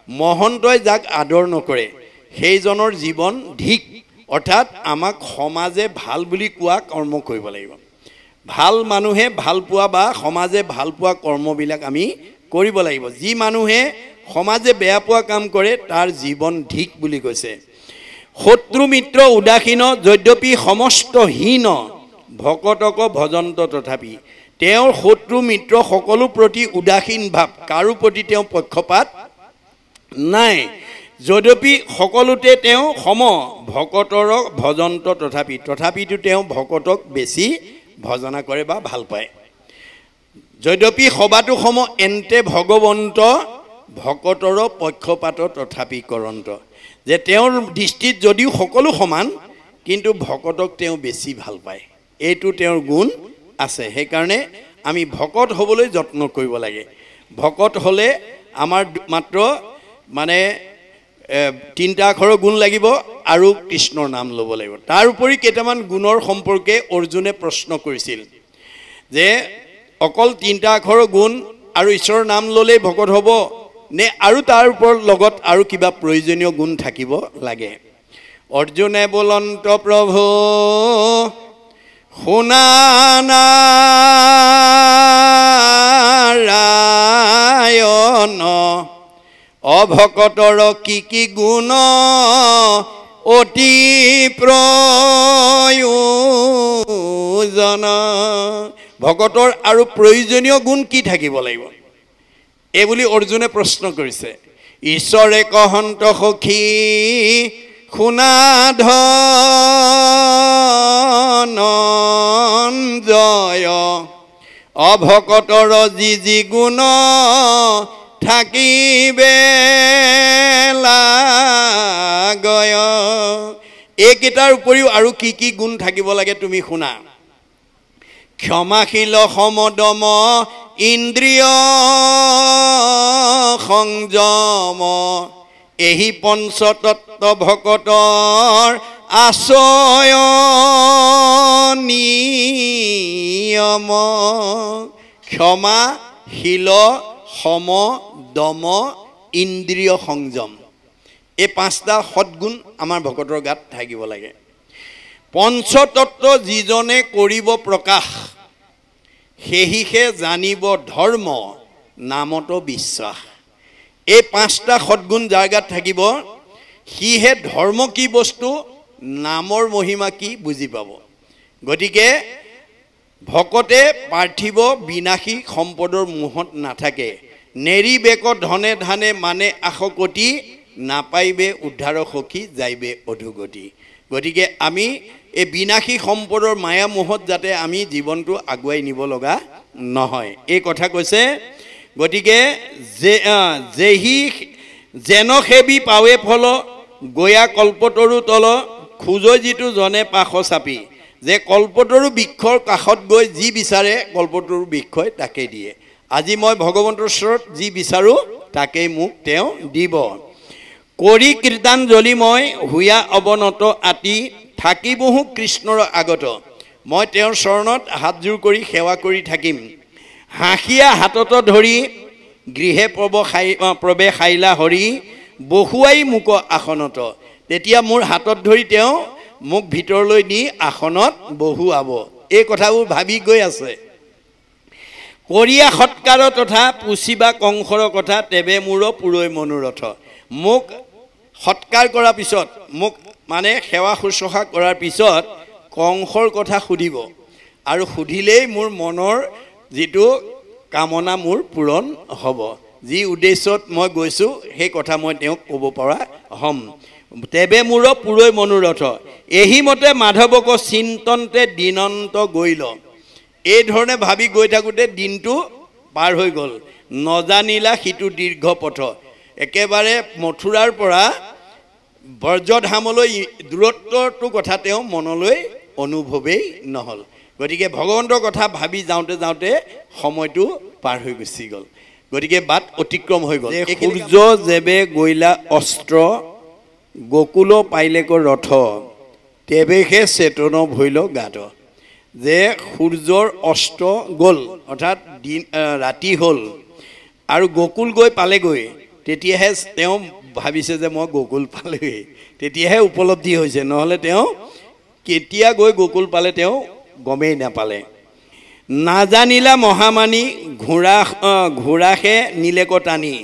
মহন্তই যাক আদৰ নকৰে সেইজনৰ জীৱন ধিক অৰ্থাৎ আমাক সমাজে ভাল বুলি কোৱা কৰ্ম কৰিব লাগিব ভাল মানুহে ভাল পোৱা বা সমাজে ভাল পোৱা কৰ্মবিলাক আমি কৰিব লাগিব যি মানুহে সমাজে বেয়া পোৱা কাম কৰে তাৰ জীৱন ধিক বুলি কৈছে শত্ৰু মিত্ৰ উদাসীন যদ্যপি সমস্ত হীন ভকতক ভজন্ত তথাপি তেওঁৰ শত্ৰু মিত্ৰ সকলো প্ৰতি উদাসীন ভাৱ কাৰো প্ৰতি তেওঁ পক্ষপাত নাই যদ্যপি সকলোতে তেওঁ সম ভকতৰ ভজন্ত তথাপিতো তেওঁ ভকতক বেছি ভজনা কৰে বা ভাল পায় যদ্যপি সবাতো সম এন্তে ভগৱন্ত ভকতৰ পক্ষপাত তথাপি কৰন্ত যে তেওঁৰ দৃষ্টিত যদিও সকলো সমান কিন্তু ভকতক তেওঁ বেছি ভাল পায় এইটো তেওঁৰ গুণ আছে সেইকাৰণে আমি ভকত হ'বলৈ যত্ন কৰিব লাগে ভকত হ'লে আমাৰ মাত্ৰ মানে তিনিটা আখৰৰ গুণ লাগিব আৰু কৃষ্ণৰ নাম ল'ব লাগিব তাৰ উপৰি কেইটামান গুণৰ সম্পৰ্কে অৰ্জুনে প্ৰশ্ন কৰিছিল যে অকল তিনিটা আখৰৰ গুণ আৰু ঈশ্বৰৰ নাম ল'লেই ভকত হ'ব নে আৰু তাৰ ওপৰত লগত আৰু কিবা প্ৰয়োজনীয় গুণ থাকিব লাগে অৰ্জুনে বলন্ত প্ৰভু শুনা নাৰায়ণ অভকতৰ কি গুণ অতি প্ৰয়োজন ভকতৰ আৰু প্ৰয়োজনীয় গুণ কি থাকিব লাগিব এই বুলি অৰ্জুনে প্ৰশ্ন কৰিছে ঈশ্বৰে কহন্ত সখী শুনা ধনঞ্জয় অভকতৰ যি গুণ থাকিবে লাগয় এইকেইটাৰ উপৰিও আৰু কি গুণ থাকিব লাগে তুমি শুনা ক্ষমাশীল সমদম ইন্দ্ৰিয় সংযম এহি পঞ্চতত্ব ভকতৰ আশ্ৰয় নিয়ম ক্ষমাশীল সম দম ইন্দ্ৰিয় সংযম। এই 5টা সদ্গুণ আমাৰ ভকতৰ গাত থাকিব লাগে। পঞ্চতত্ত্ব যিজনে কৰিব প্ৰকাশ, সেহিহে জানিব ধৰ্ম, নামতো বিশ্বাস। এই 5টা সদ্গুণ যাৰ গাত থাকিব, সিহে ধৰ্ম কি বস্তু, নামৰ মহিমা কি বুজি পাব। গতিকে ভকতে পাৰ্থিৱ বিনাশী সম্পদৰ মোহত নাথাকে। নেৰি বেক ধনে ধানে মানে আশকতি, নাপাইবে উদ্ধাৰ সখী যাইবে অধুগতি। গতিকে আমি এই বিনাশী সম্পদৰ মায়া মোহত যাতে আমি জীৱনটো আগুৱাই নিব লগা নহয়, এই কথা কৈছে। গতিকে যেহি যেন সেবি পাৱে ফল, গয়া কল্পতৰু তল, খোজৈ যিটো জনে পাশ চাপি। যে কল্পতৰু বৃক্ষৰ কাষত গৈ যি বিচাৰে কল্পতৰু বৃক্ষই তাকে দিয়ে। আজি মই ভগৱন্তৰ ওচৰত যি বিচাৰোঁ তাকেই মোক তেওঁ দিব। কৰি কীৰ্তাঞ্জলি মই হুয়া অৱনত আতি, থাকি বহু কৃষ্ণৰ আগত। মই তেওঁৰ চৰণত হাতযোৰ কৰি সেৱা কৰি থাকিম। হাঁহিয়া হাতত ধৰি গৃহে প্ৰৱেশ খাইলা হৰি, বহুৱাই মোক আসনত। তেতিয়া মোৰ হাতত ধৰি তেওঁ মোক ভিতৰলৈ নি আসনত বহুৱাব। এই কথাবোৰ ভাবি গৈ আছে। কৰিয়া সৎকাৰ তথা পুচিবা কংসৰ কথা, তেবে মোৰ পুৰৈ মনোৰথ। মোক সৎকাৰ কৰাৰ পিছত, মোক মানে সেৱা শুশ্ৰূষা কৰাৰ পিছত কংসৰ কথা সুধিব, আৰু সুধিলেই মোৰ মনৰ যিটো কামনা মোৰ পূৰণ হ'ব। যি উদ্দেশ্যত মই গৈছোঁ সেই কথা মই তেওঁক ক'ব পৰা হ'ম। তেবে মোৰ পুৰৈ মনোৰথ, এহিমতে মাধৱক চিন্তনতে দিনন্ত গৈল। এই ধৰণে ভাবি গৈ থাকোঁতে দিনটো পাৰ হৈ গ'ল। নজানিলা সিটো দীৰ্ঘ পথ, একেবাৰে মথুৰাৰ পৰা ব্ৰজধামলৈ দূৰত্বটো কথা তেওঁ মনলৈ অনুভৱেই নহ'ল। গতিকে ভগৱন্তৰ কথা ভাবি যাওঁতে যাওঁতে সময়টো পাৰ হৈ গুচি গ'ল। গতিকে বাট অতিক্ৰম হৈ গ'ল। সূৰ্য যেবে গৈলা অস্ত্ৰ, গকুল পাইলেক ৰথ, তেবেহে চেতন ভৈল গাত। যে সূৰ্যৰ অস্ত্ৰ গ'ল, অৰ্থাৎ দিন ৰাতি হ'ল, আৰু গকুল গৈ পালেগৈ। তেতিয়াহে তেওঁ ভাবিছে যে মই গকুল পালোহি, তেতিয়াহে উপলব্ধি হৈছে, নহ'লে তেওঁ কেতিয়া গৈ গকুল পালে তেওঁ গমেই নাপালে। নাজানিলা মহামানী ঘোঁৰাহে নিলেক টানি,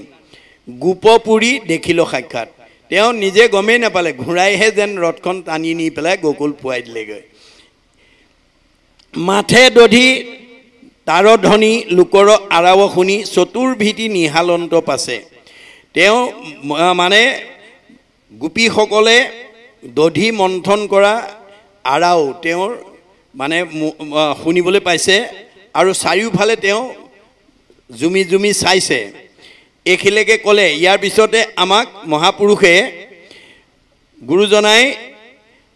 গোপপুৰী দেখিল সাক্ষাৎ। তেওঁ নিজে গমেই নাপালে, ঘোঁৰাইহে যেন ৰথখন টানি নি পেলাই গকুল পোৱাই দিলেগৈ। মাথে দধি তাৰ ধ্বনি, লোকৰ আৰাৱ শুনি, চতুৰ্ভীতি নিহালন্ত পাছে। তেওঁ মানে গোপীসকলে দধি মন্থন কৰা আৰাও তেওঁৰ মানে শুনিবলৈ পাইছে, আৰু চাৰিওফালে তেওঁ জুমি জুমি চাইছে। এইখিনিলৈকে ক'লে। ইয়াৰ পিছতে আমাক মহাপুৰুষে গুৰুজনাই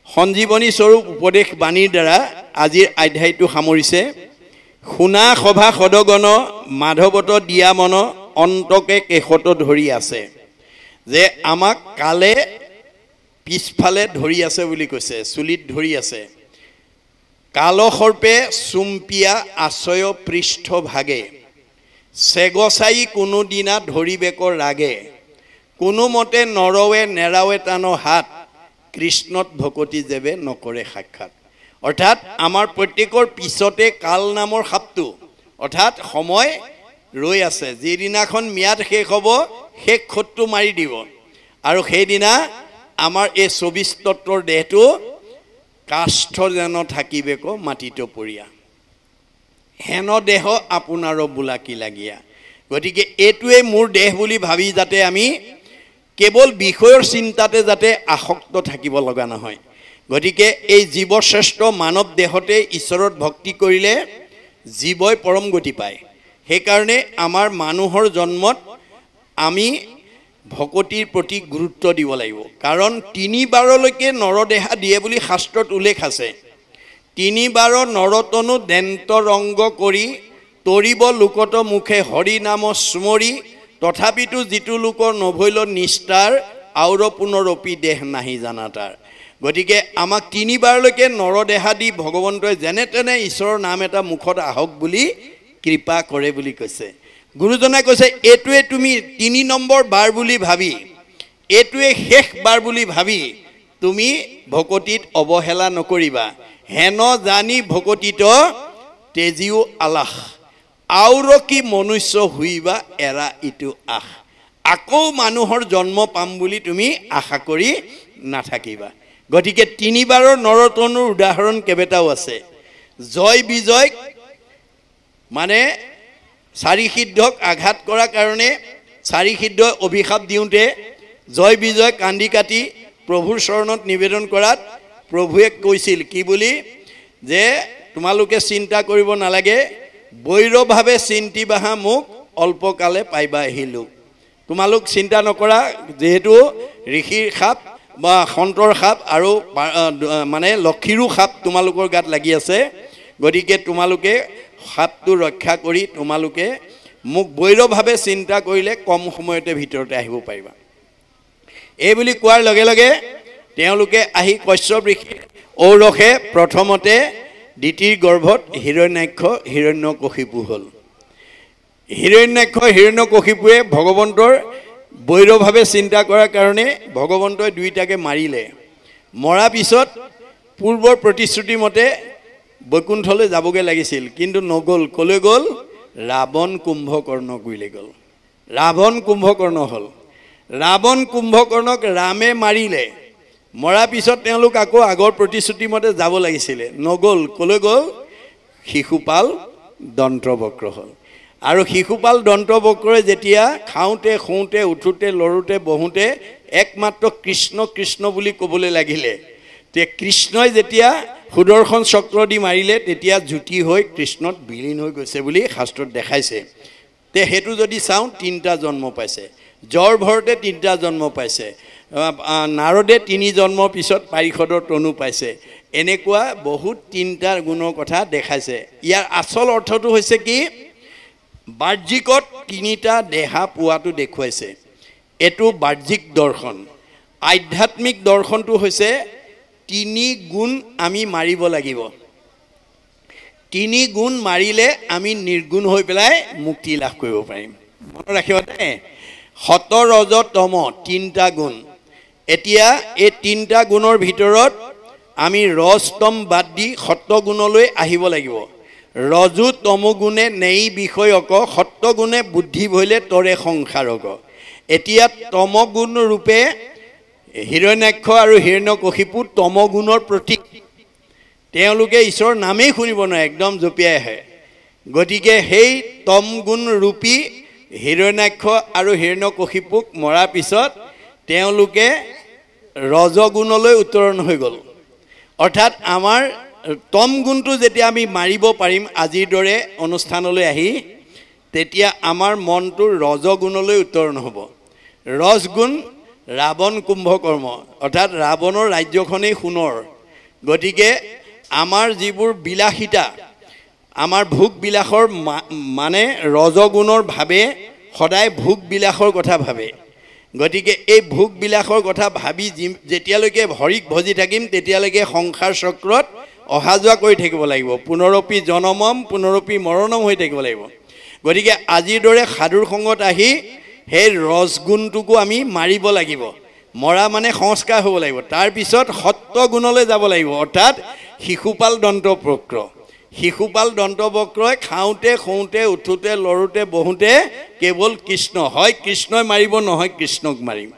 সঞ্জীৱনী স্বৰূপ উপদেশ বাণীৰ দ্বাৰা আজিৰ অধ্যায়টো সামৰিছে। শুনা সভা সদগণ, মাধৱত দিয়া মন, অন্তকে কেশত ধৰি আছে। যে আমাক কালে পিছফালে ধৰি আছে বুলি কৈছে, চুলিত ধৰি আছে। কালসৰ্পে চুম্পিয়া আশ্ৰয় পৃষ্ঠ ভাগে, চেগচাই কোনোদিনা ধৰিবেক ৰাগে। কোনোমতে নৰৱে নেৰাৱে টান হাত, কৃষ্ণত ভকতি যেবে নকৰে সাক্ষাৎ। অৰ্থাৎ আমাৰ প্ৰত্যেকৰ পিছতে কাল নামৰ সাপটো, অৰ্থাৎ সময় ৰৈ আছে। যিদিনাখন ম্যাদ শেষ হ'ব, শেষ খোটটো মাৰি দিব, আৰু সেইদিনা আমাৰ এই 24 তত্ত্বৰ দেহটো কাষ্ঠ যেন থাকিবেক মাটিত পৰিয়া, হেন দেহ আপোনাৰ বোলা কি লাগীয়া। গতিকে এইটোৱে মোৰ দেহ বুলি ভাবি যাতে আমি কেৱল বিষয়ৰ চিন্তাতে যাতে আসক্ত থাকিব লগা নহয়। গতিকে এই জীৱশ্ৰেষ্ঠ মানৱ দেহতে ঈশ্বৰত ভক্তি কৰিলে জীৱই পৰম গতি পায়। সেইকাৰণে আমাৰ মানুহৰ জন্মত আমি ভকতিৰ প্ৰতি গুৰুত্ব দিব লাগিব। কাৰণ 3 বাৰলৈকে নৰদেহা দিয়ে বুলি শাস্ত্ৰত উল্লেখ আছে। 3 বাৰ নৰতনু দেন্ত ৰংগ কৰি, তৰিব লোকত মুখে হৰি নাম স্মৰি, তথাপিতো যিটো লোকৰ নভৈল নিষ্ঠাৰ, আউৰ পুনৰপি দেহ নাহি জানা তাৰ। গতিকে আমাক 3 বাৰলৈকে নৰদেহা দি ভগৱন্তই যেনে তেনে ঈশ্বৰৰ নাম এটা মুখত আহক বুলি কৃপা কৰে বুলি কৈছে। গুৰুজনাই কৈছে এইটোৱে তুমি 3 নম্বৰ বাৰ বুলি ভাবি এইটোৱে শেষ বাৰ বুলি ভাবি তুমি ভকতিত অৱহেলা নকৰিবা হেন জানি ভকতিত তেজিও আলাহ আউৰ কি মনুষ্য হুইবা এৰা ইটো আহ আকৌ মানুহৰ জন্ম পাম বুলি তুমি আশা কৰি নাথাকিবা গতিকে 3 বাৰৰ নৰতনুৰ উদাহৰণ কেবেটাও আছে জয় বিজয় মানে চাৰি সিদ্ধক আঘাত কৰা কাৰণে চাৰি সিদ্ধ অভিশাপ দিওঁতে জয় বিজয় কান্দি কাটি প্ৰভুৰ চৰণত নিবেদন কৰাত প্ৰভুৱে কৈছিল কি বুলি যে তোমালোকে চিন্তা কৰিব নালাগে বৈৰভাৱে চিন্তি বাহা মোক অল্পকালে পাইবা আহিলো তোমালোক চিন্তা নকৰা যেহেতু ঋষিৰ সাপ বা সন্তৰ সাপ আৰু মানে লক্ষীৰো সাপ তোমালোকৰ গাত লাগি আছে গতিকে তোমালোকে সাপটো ৰক্ষা কৰি তোমালোকে মোক বৈৰভাৱে চিন্তা কৰিলে কম সময়তে ভিতৰতে আহিব পাৰিবা এই বুলি কোৱাৰ লগে লগে তেওঁলোকে আহি কশ্যপ ঋষি ঔৰসে প্ৰথমতে দ্বিতীৰ গৰ্ভত হিৰণ্যাক্ষ হিৰণ্যকশিপু হ'ল হিৰণ্যাক্ষ হিৰণ্যকশিপুৱে ভগৱন্তৰ বৈৰভাৱে চিন্তা কৰাৰ কাৰণে ভগৱন্তই দুইটাকে মাৰিলে মৰা পিছত পূৰ্বৰ প্ৰতিশ্ৰুতি মতে বৈকুণ্ঠলৈ যাবগে লাগিছিল কিন্তু নগল কলৈ গল ৰাৱণ কুম্ভকৰ্ণ গুইলে গল ৰাৱণ কুম্ভকৰ্ণ হ'ল ৰাৱণ কুম্ভকৰ্ণক ৰামে মাৰিলে মৰা পিছত তেওঁলোক আকৌ আগৰ প্ৰতিশ্ৰুতি মতে যাব লাগিছিল নগল কলৈ গল শিশুপাল দন্তবক্ৰ হ'ল আৰু শিশুপাল দন্তবক্ৰই যেতিয়া খাওঁতে খুঁতে উঠোতে লৰোতে বহোতে একমাত্ৰ কৃষ্ণ কৃষ্ণ বুলি ক'বলৈ লাগিলে তে কৃষ্ণই যেতিয়া সুদৰ্শন চক্ৰ দি মাৰিলে তেতিয়া জ্যোতি হৈ কৃষ্ণত বিলীন হৈ গৈছে বুলি শাস্ত্ৰত দেখাইছে তে হেতু যদি চাওঁ 3টা জন্ম পাইছে জ্বৰ ভৰতে 3টা জন্ম পাইছে নাৰদে 3 জন্মৰ পিছত পাৰিষদৰ তনু পাইছে এনেকুৱা বহুত 3টা গুণৰ কথা দেখাইছে ইয়াৰ আচল অৰ্থটো হৈছে কি বাহ্যিকত 3টা দেহা পোৱাটো দেখুৱাইছে এটো বাহ্যিক দৰ্শন আধ্যাত্মিক দৰ্শনটো হৈছে 3 গুণ আমি মাৰিব লাগিব 3 গুণ মাৰিলে আমি নিৰ্গুণ হৈ পেলাই মুক্তি লাভ কৰিব পাৰিম মনত ৰাখিবা দেই সত ৰজ তম 3টা গুণ এতিয়া এই 3টা গুণৰ ভিতৰত আমি ৰজতম বাদ দি সত্য গুণলৈ আহিব লাগিব ৰজু তমগুণে নেই বিষয়ক সত্য গুণে বুদ্ধি ভইলে তৰে সংসাৰক এতিয়া তমগুণ ৰূপে হিৰণ্যাক্ষ আৰু হিৰণ্যকশিপু তমগুণৰ প্ৰতীক তেওঁলোকে ঈশ্বৰৰ নামেই শুনিব নোৱাৰে একদম জপিয়াই আহে গতিকে সেই তমগুণ ৰূপী হিৰণ্যাক্ষ আৰু হিৰণ্যকশিপুক মৰাৰ পিছত তেওঁলোকে ৰজগুণলৈ উত্তৰণ হৈ গ'ল অৰ্থাৎ আমাৰ তম গুণটো যেতিয়া আমি মাৰিব পাৰিম আজিৰ দৰে অনুষ্ঠানলৈ আহি তেতিয়া আমাৰ মনটো ৰজগুণলৈ উত্তৰণ হ'ব ৰজগুণ ৰাৱণ কুম্ভকৰ্ম অৰ্থাৎ ৰাৱণৰ ৰাজ্যখনেই সোণৰ গতিকে আমাৰ যিবোৰ বিলাসিতা আমাৰ ভোগ বিলাসৰ মানে ৰজগুণৰ ভাৱে সদায় ভোগ বিলাসৰ কথা ভাবে গতিকে এই ভোগ বিলাসৰ কথা ভাবি যেতিয়ালৈকে হৰিক ভজি থাকিম তেতিয়ালৈকে সংসাৰ চক্ৰত অহা যোৱা কৰি থাকিব লাগিব পুনৰপি জনমম পুনৰপি মৰণম হৈ থাকিব লাগিব গতিকে আজিৰ দৰে সাধুৰ সংগত আহি সেই ৰজগুণটোকো আমি মাৰিব লাগিব মৰা মানে সংস্কাৰ হ'ব লাগিব তাৰ পিছত সত্য গুণলৈ যাব লাগিব অৰ্থাৎ শিশুপাল দন্তবক্ৰই খাওঁতে খুঁতে উঠোতে লৰোতে বহোতে কেৱল কৃষ্ণ হয় কৃষ্ণই মাৰিব নহয় কৃষ্ণক মাৰিম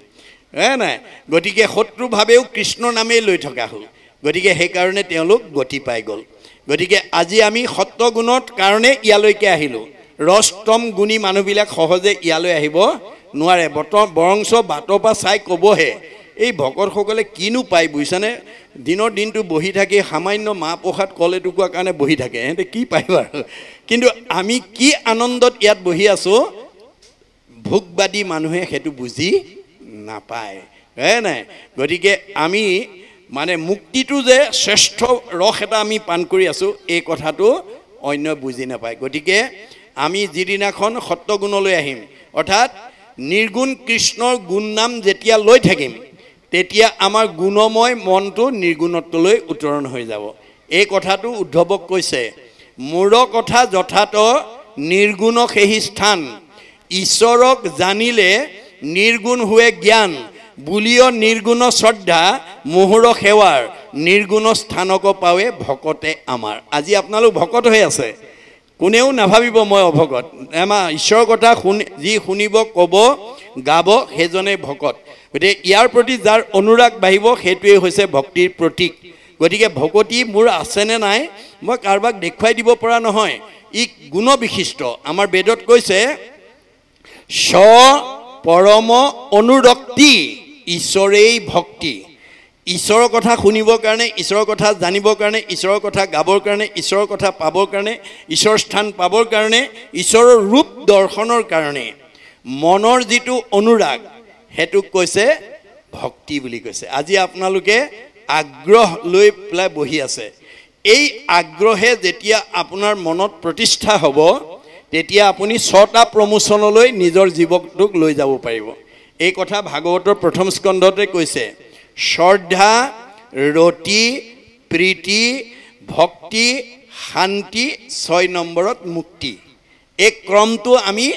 নাই গতিকে শত্ৰুভাৱেও কৃষ্ণ নামেই লৈ থকা হ'ল গতিকে সেইকাৰণে তেওঁলোক গতি পাই গ'ল গতিকে আজি আমি সত্য গুণৰ কাৰণে ইয়ালৈকে আহিলোঁ ৰজতম গুণী মানুহবিলাক সহজে ইয়ালৈ আহিব নোৱাৰে বৰংচ বাটৰ পৰা চাই ক'বহে এই ভকতসকলে কিনো পায় বুজিছানে দিনৰ দিনটো বহি থাকি সামান্য মাহ প্ৰসাদ কল এটুকুৰা কাৰণে বহি থাকে সিহঁতে কি পায় বাৰু কিন্তু আমি কি আনন্দত ইয়াত বহি আছোঁ ভোগবাদী মানুহে সেইটো বুজি নাপায় নাই গতিকে আমি মানে মুক্তিটো যে শ্ৰেষ্ঠ ৰস এটা আমি পান কৰি আছোঁ এই কথাটো অন্য বুজি নাপায় গতিকে আমি যিদিনাখন সত্যগুণলৈ আহিম অৰ্থাৎ নিৰ্গুণ কৃষ্ণৰ গুণ নাম যেতিয়া লৈ থাকিম তেতিয়া আমাৰ গুণময় মনটো নিৰ্গুণত্বলৈ উত্তৰণ হৈ যাব এই কথাটো উদ্ধৱক কৈছে মোৰ কথা যথাত নিৰ্গুণ সেহি স্থান ঈশ্বৰক জানিলে নিৰ্গুণ हुए জ্ঞান বুলিও নিৰ্গুণ শ্ৰদ্ধা মোহৰ সেৱাৰ নিৰ্গুণ স্থানক পাৱে ভকতে আমাৰ আজি আপোনালোক ভকত হৈ আছে কোনেও নাভাবিব মই অভকত আমাৰ ঈশ্বৰৰ কথা যি শুনিব ক'ব গাব সেইজনে ভকত গতিকে ইয়াৰ প্ৰতি যাৰ অনুৰাগ বাঢ়িব সেইটোৱে হৈছে ভক্তিৰ প্ৰতীক গতিকে ভকতি মোৰ আছেনে নাই মই কাৰোবাক দেখুৱাই দিব পৰা নহয় ই গুণ বিশিষ্ট আমাৰ বেদত কৈছে স পৰম অনুৰক্তি ঈশ্বৰেই ভক্তি ঈশ্বৰৰ কথা শুনিবৰ কাৰণে ঈশ্বৰৰ কথা জানিবৰ কাৰণে ঈশ্বৰৰ কথা গাবৰ কাৰণে ঈশ্বৰৰ কথা পাবৰ কাৰণে ঈশ্বৰৰ স্থান পাবৰ কাৰণে ঈশ্বৰৰ ৰূপ দৰ্শনৰ কাৰণে মনৰ যিটো অনুৰাগ হেতুক কৈছে ভক্তি বুলি কৈছে আজি আপোনালোকে আগ্ৰহ লৈ পেলাই বহি আছে এই আগ্ৰহে যেতিয়া আপোনাৰ মনত প্ৰতিষ্ঠা হ'ব তেতিয়া আপুনি 6টা প্ৰমোচনলৈ নিজৰ জীৱনটোক লৈ যাব পাৰিব এই কথা ভাগৱতৰ প্ৰথম স্কন্ধতে কৈছে শ্ৰদ্ধা ৰতি প্ৰীতি ভক্তি শান্তি 6 নম্বৰত মুক্তি এই ক্ৰমটো আমি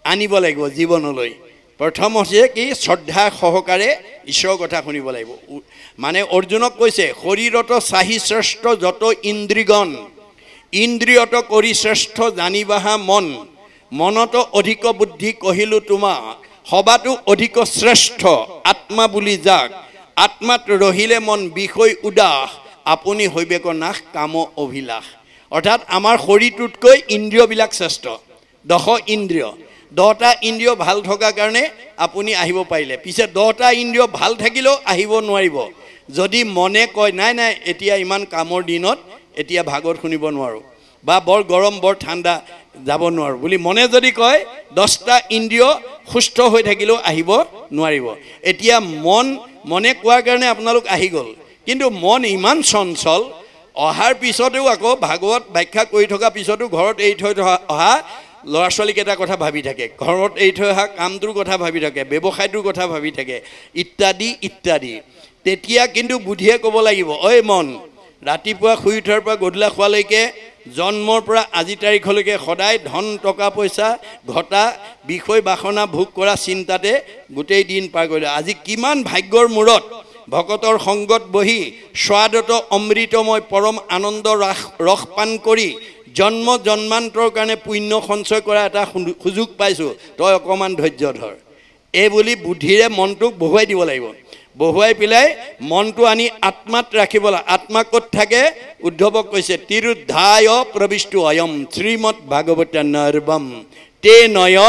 আনিব লাগিব জীৱনলৈ প্ৰথম হৈছে কি শ্ৰদ্ধা সহকাৰে ঈশ্বৰৰ কথা শুনিব লাগিব মানে অৰ্জুনক কৈছে শৰীৰত চাহি শ্ৰেষ্ঠ যত ইন্দ্ৰিগণ ইন্দ্ৰিয়ত কৰি শ্ৰেষ্ঠ জানিবাহা মন মনত অধিক বুদ্ধি কহিলো তোমা হবাটো অধিক শ্ৰেষ্ঠ আত্মা বুলি যাক আত্মাত ৰহিলে মন বিষয় উদাস আপুনি হৈবেক নাশ কাম অভিলাষ অৰ্থাৎ আমাৰ শৰীৰটোতকৈ ইন্দ্ৰিয়বিলাক শ্ৰেষ্ঠ 10 ইন্দ্ৰিয় 10টা ইন্দ্ৰিয় ভাল থকা কাৰণে আপুনি আহিব পাৰিলে পিছে 10টা ইন্দ্ৰিয় ভাল থাকিলেও আহিব নোৱাৰিব যদি মনে কয় নাই নাই এতিয়া ইমান কামৰ দিনত এতিয়া ভাগৱত শুনিব নোৱাৰো বা বৰ গৰম বৰ ঠাণ্ডা যাব নোৱাৰো বুলি মনে যদি কয় 10টা ইন্দ্ৰিয় সুস্থ হৈ থাকিলেও আহিব নোৱাৰিব এতিয়া মনে কোৱাৰ কাৰণে আপোনালোক আহি গ'ল কিন্তু মন ইমান চঞ্চল অহাৰ পিছতেও আকৌ ভাগৱত ব্যাখ্যা কৰি থকা পিছতো ঘৰত এৰি থৈ অহা ল'ৰা ছোৱালীক এটা কথা ভাবি থাকে ঘৰত এৰি থৈ অহা কামটোৰ কথা ভাবি থাকে ব্যৱসায়টোৰ কথা ভাবি থাকে ইত্যাদি ইত্যাদি তেতিয়া কিন্তু বুদ্ধিয়ে ক'ব লাগিব ঐ মন ৰাতিপুৱা শুই উঠাৰ পৰা গধূলা খোৱালৈকে জন্মৰ পৰা আজি তাৰিখলৈকে সদায় ধন টকা পইচা ঘটা বিষয় বাসনা ভোগ কৰা চিন্তাতে গোটেই দিন পাৰ কৰিলে আজি কিমান ভাগ্যৰ মূৰত ভকতৰ সংগত বহি স্বাদত অমৃতময় পৰম আনন্দ ৰস পান কৰি জন্ম জন্মান্তৰ কাৰণে পুণ্য সঞ্চয় কৰা এটা সুযোগ পাইছোঁ তই অকণমান ধৈৰ্য ধৰ এই বুলি বুদ্ধিৰে মনটোক বহুৱাই দিব লাগিব বহুৱাই পেলাই মনটো আনি আত্মাত ৰাখিব লাগে আত্মা ক'ত থাকে উদ্ধৱক কৈছে তিৰুদ্ধায় প্ৰবিষ্টু অয়ম শ্ৰীমদ ভাগৱত নৰ্বম তে নয়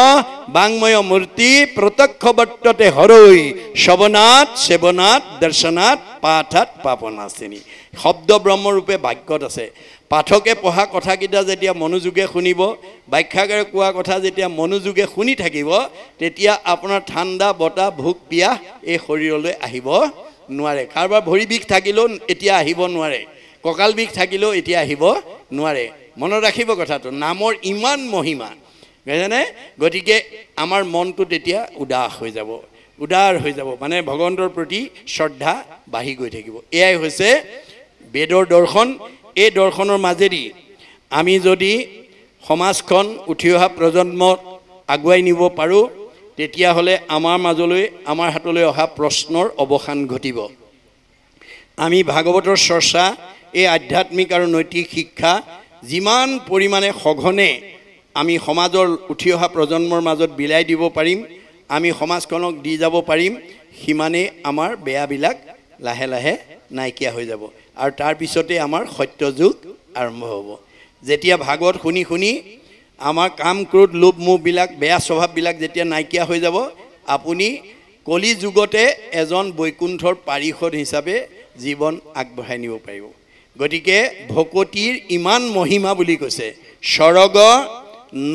বাংময় মূৰ্তি প্ৰত্যক্ষৱৰ্ততে হৰৈ শৱনাথ সেৱনাথ দৰ্শনাথ পাঠাত পাপনাশিনী শব্দ ব্ৰহ্মৰূপে বাক্যত আছে পাঠকে পঢ়া কথাকেইটা যেতিয়া মনোযোগে শুনিব ব্যাখ্যাকাৰে কোৱা কথা যেতিয়া মনোযোগে শুনি থাকিব তেতিয়া আপোনাৰ ঠাণ্ডা বতা ভোক পিয়াহ এই শৰীৰলৈ আহিব নোৱাৰে কাৰোবাৰ ভৰি বিষ থাকিলেও এতিয়া আহিব নোৱাৰে কঁকাল বিষ থাকিলেও এতিয়া আহিব নোৱাৰে মনত ৰাখিব কথাটো নামৰ ইমান মহিমা বুজিছেনে গতিকে আমাৰ মনটো তেতিয়া উদাস হৈ যাব মানে ভগৱন্তৰ প্ৰতি শ্ৰদ্ধা বাঢ়ি গৈ থাকিব এয়াই হৈছে বেদৰ দৰ্শন এই দৰ্শনৰ মাজেদি আমি যদি সমাজখন উঠি অহা প্ৰজন্মক আগুৱাই নিব পাৰোঁ তেতিয়াহ'লে আমাৰ মাজলৈ আমাৰ হাতলৈ অহা প্ৰশ্নৰ অৱসান ঘটিব আমি ভাগৱতৰ চৰ্চা এই আধ্যাত্মিক আৰু নৈতিক শিক্ষা যিমান পৰিমাণে সঘনে আমি সমাজৰ উঠি অহা প্ৰজন্মৰ মাজত বিলাই দিব পাৰিম আমি সমাজখনক দি যাব পাৰিম সিমানেই আমাৰ বেয়াবিলাক লাহে লাহে নাইকিয়া হৈ যাব আৰু তাৰ পিছতে আমাৰ সত্য যুগ আৰম্ভ হ'ব যেতিয়া ভাগৱত শুনি শুনি আমাৰ কাম ক্ৰোধ লোভ মোহবিলাক বেয়া স্বভাৱবিলাক যেতিয়া নাইকিয়া হৈ যাব আপুনি কলি যুগতে এজন বৈকুণ্ঠৰ পাৰিষদ হিচাপে জীৱন আগবঢ়াই নিব পাৰিব গতিকে ভকতিৰ ইমান মহিমা বুলি কৈছে স্বৰ্গ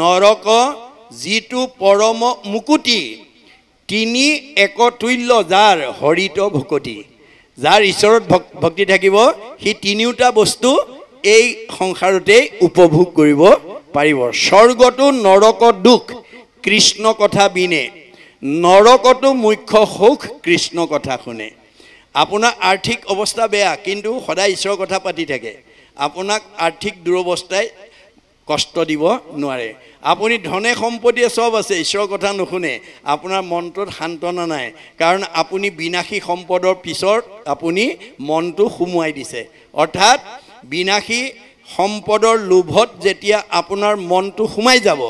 নৰক যিটো পৰম মুকুতি তিনি একতুল্য যাৰ হৰিত ভকতি যাৰ ঈশ্বৰত ভক্তি থাকিব সি তিনিওটা বস্তু এই সংসাৰতেই উপভোগ কৰিব পাৰিব স্বৰ্গটো নৰক দুখ কৃষ্ণ কথা বিনে নৰকটো মুখ্য সুখ কৃষ্ণ কথা শুনে আপোনাৰ আৰ্থিক অৱস্থা বেয়া কিন্তু সদায় ঈশ্বৰৰ কথা পাতি থাকে আপোনাক আৰ্থিক দুৰৱস্থাই কষ্ট দিব নোৱাৰে আপুনি ধনে সম্পত্তিয়ে সব আছে ঈশ্বৰৰ কথা নুশুনে আপোনাৰ মনটোত সান্তনা নাই কাৰণ আপুনি বিনাশী সম্পদৰ পিছত আপুনি মনটো সুমুৱাই দিছে অৰ্থাৎ বিনাশী সম্পদৰ লোভত যেতিয়া আপোনাৰ মনটো সুমাই যাব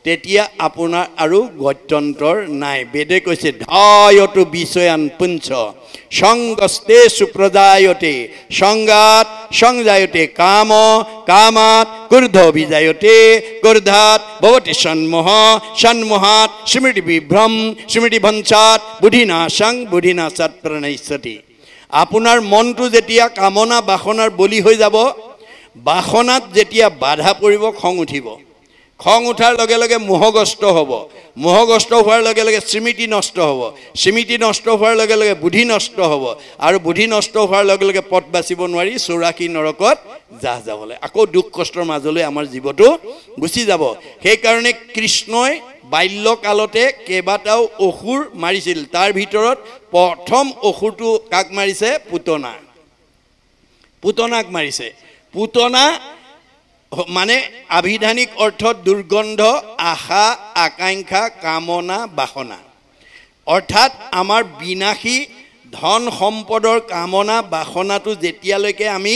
তেতিয়া আপোনাৰ আৰু গত্যন্তৰ নাই বেদে কৈছে ধায়তু বিষয়ান পুঞ্চ সংগস্তে সুপ্ৰজায়তে সংগাত সংজায়তে কাম কামাত ক্ৰোধ বিজায়তে ক্ৰোধাত ভবতি সন্মোহ সন্মোহাত স্মৃতি বিভ্ৰম স্মৃতি ভঞ্চাত বুদ্ধিনাশং বুদ্ধিনাশাত প্ৰণশ্যতি আপোনাৰ মনটো যেতিয়া কামনা বাসনাৰ বলি হৈ যাব বাসনাত যেতিয়া বাধা পৰিব খং উঠিব খং উঠাৰ লগে লগে মোহগ্ৰস্ত হ'ব মোহগ্ৰস্ত হোৱাৰ লগে লগে স্মৃতি নষ্ট হ'ব স্মৃতি নষ্ট হোৱাৰ লগে লগে বুদ্ধি নষ্ট হ'ব আৰু বুদ্ধি নষ্ট হোৱাৰ লগে লগে পথ বাচিব নোৱাৰি 84 নৰকত যাহ যাবলৈ আকৌ দুখ কষ্টৰ মাজলৈ আমাৰ জীৱটো গুচি যাব সেই কাৰণে কৃষ্ণই বাল্যকালতে কেইবাটাও অসুৰ মাৰিছিল তাৰ ভিতৰত প্ৰথম অসুৰটো কাক মাৰিছে পুতনাক মাৰিছে পুতনা মানে আভিধানিক অৰ্থত দুৰ্গন্ধ আশা আকাংক্ষা কামনা বাসনা অৰ্থাৎ আমাৰ বিনাশী ধন সম্পদৰ কামনা বাসনাটো যেতিয়ালৈকে আমি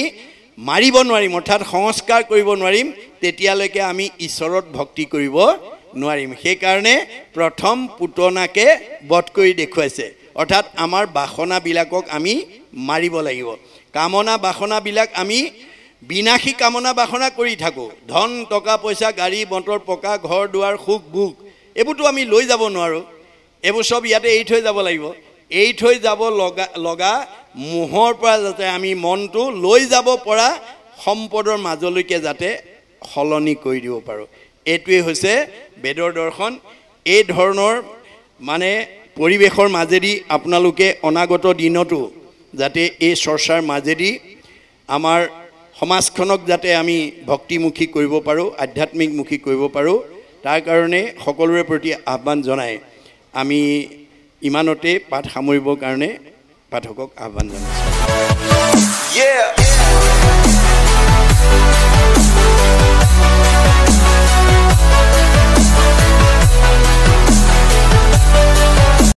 মাৰিব নোৱাৰিম অৰ্থাৎ সংস্কাৰ কৰিব নোৱাৰিম তেতিয়ালৈকে আমি ঈশ্বৰত ভক্তি কৰিব নোৱাৰিম সেই কাৰণে প্ৰথম পুতনাকে বধ কৰি দেখুৱাইছে অৰ্থাৎ আমাৰ বাসনাবিলাকক আমি মাৰিব লাগিব কামনা বাসনাবিলাক আমি বিনাশী কামনা বাসনা কৰি থাকো ধন টকা পইচা গাড়ী মটৰ পকা ঘৰ দুৱাৰ সুখ ভোগ এইবোৰতো আমি লৈ যাব নোৱাৰো এইবোৰ সব ইয়াতে এৰি থৈ যাব লাগিব এৰি থৈ যাব লগা মোহৰ পৰা যাতে আমি মনটো লৈ যাব পৰা সম্পদৰ মাজলৈকে যাতে সলনি কৰি দিব পাৰো এইটোৱে হৈছে বেদৰ দৰ্শন এই ধৰণৰ মানে পৰিবেশৰ মাজেদি আপোনালোকে অনাগত দিনতো যাতে এই চৰ্চাৰ মাজেদি আমাৰ সমাজখনক যাতে আমি ভক্তিমুখী কৰিব পাৰো আধ্যাত্মিকমুখী কৰিব পাৰো তাৰ কাৰণে সকলোৰে প্ৰতি আহ্বান জনাই আমি ইমানতে পাঠ সামৰিবৰ কাৰণে পাঠকক আহ্বান জনাইছো।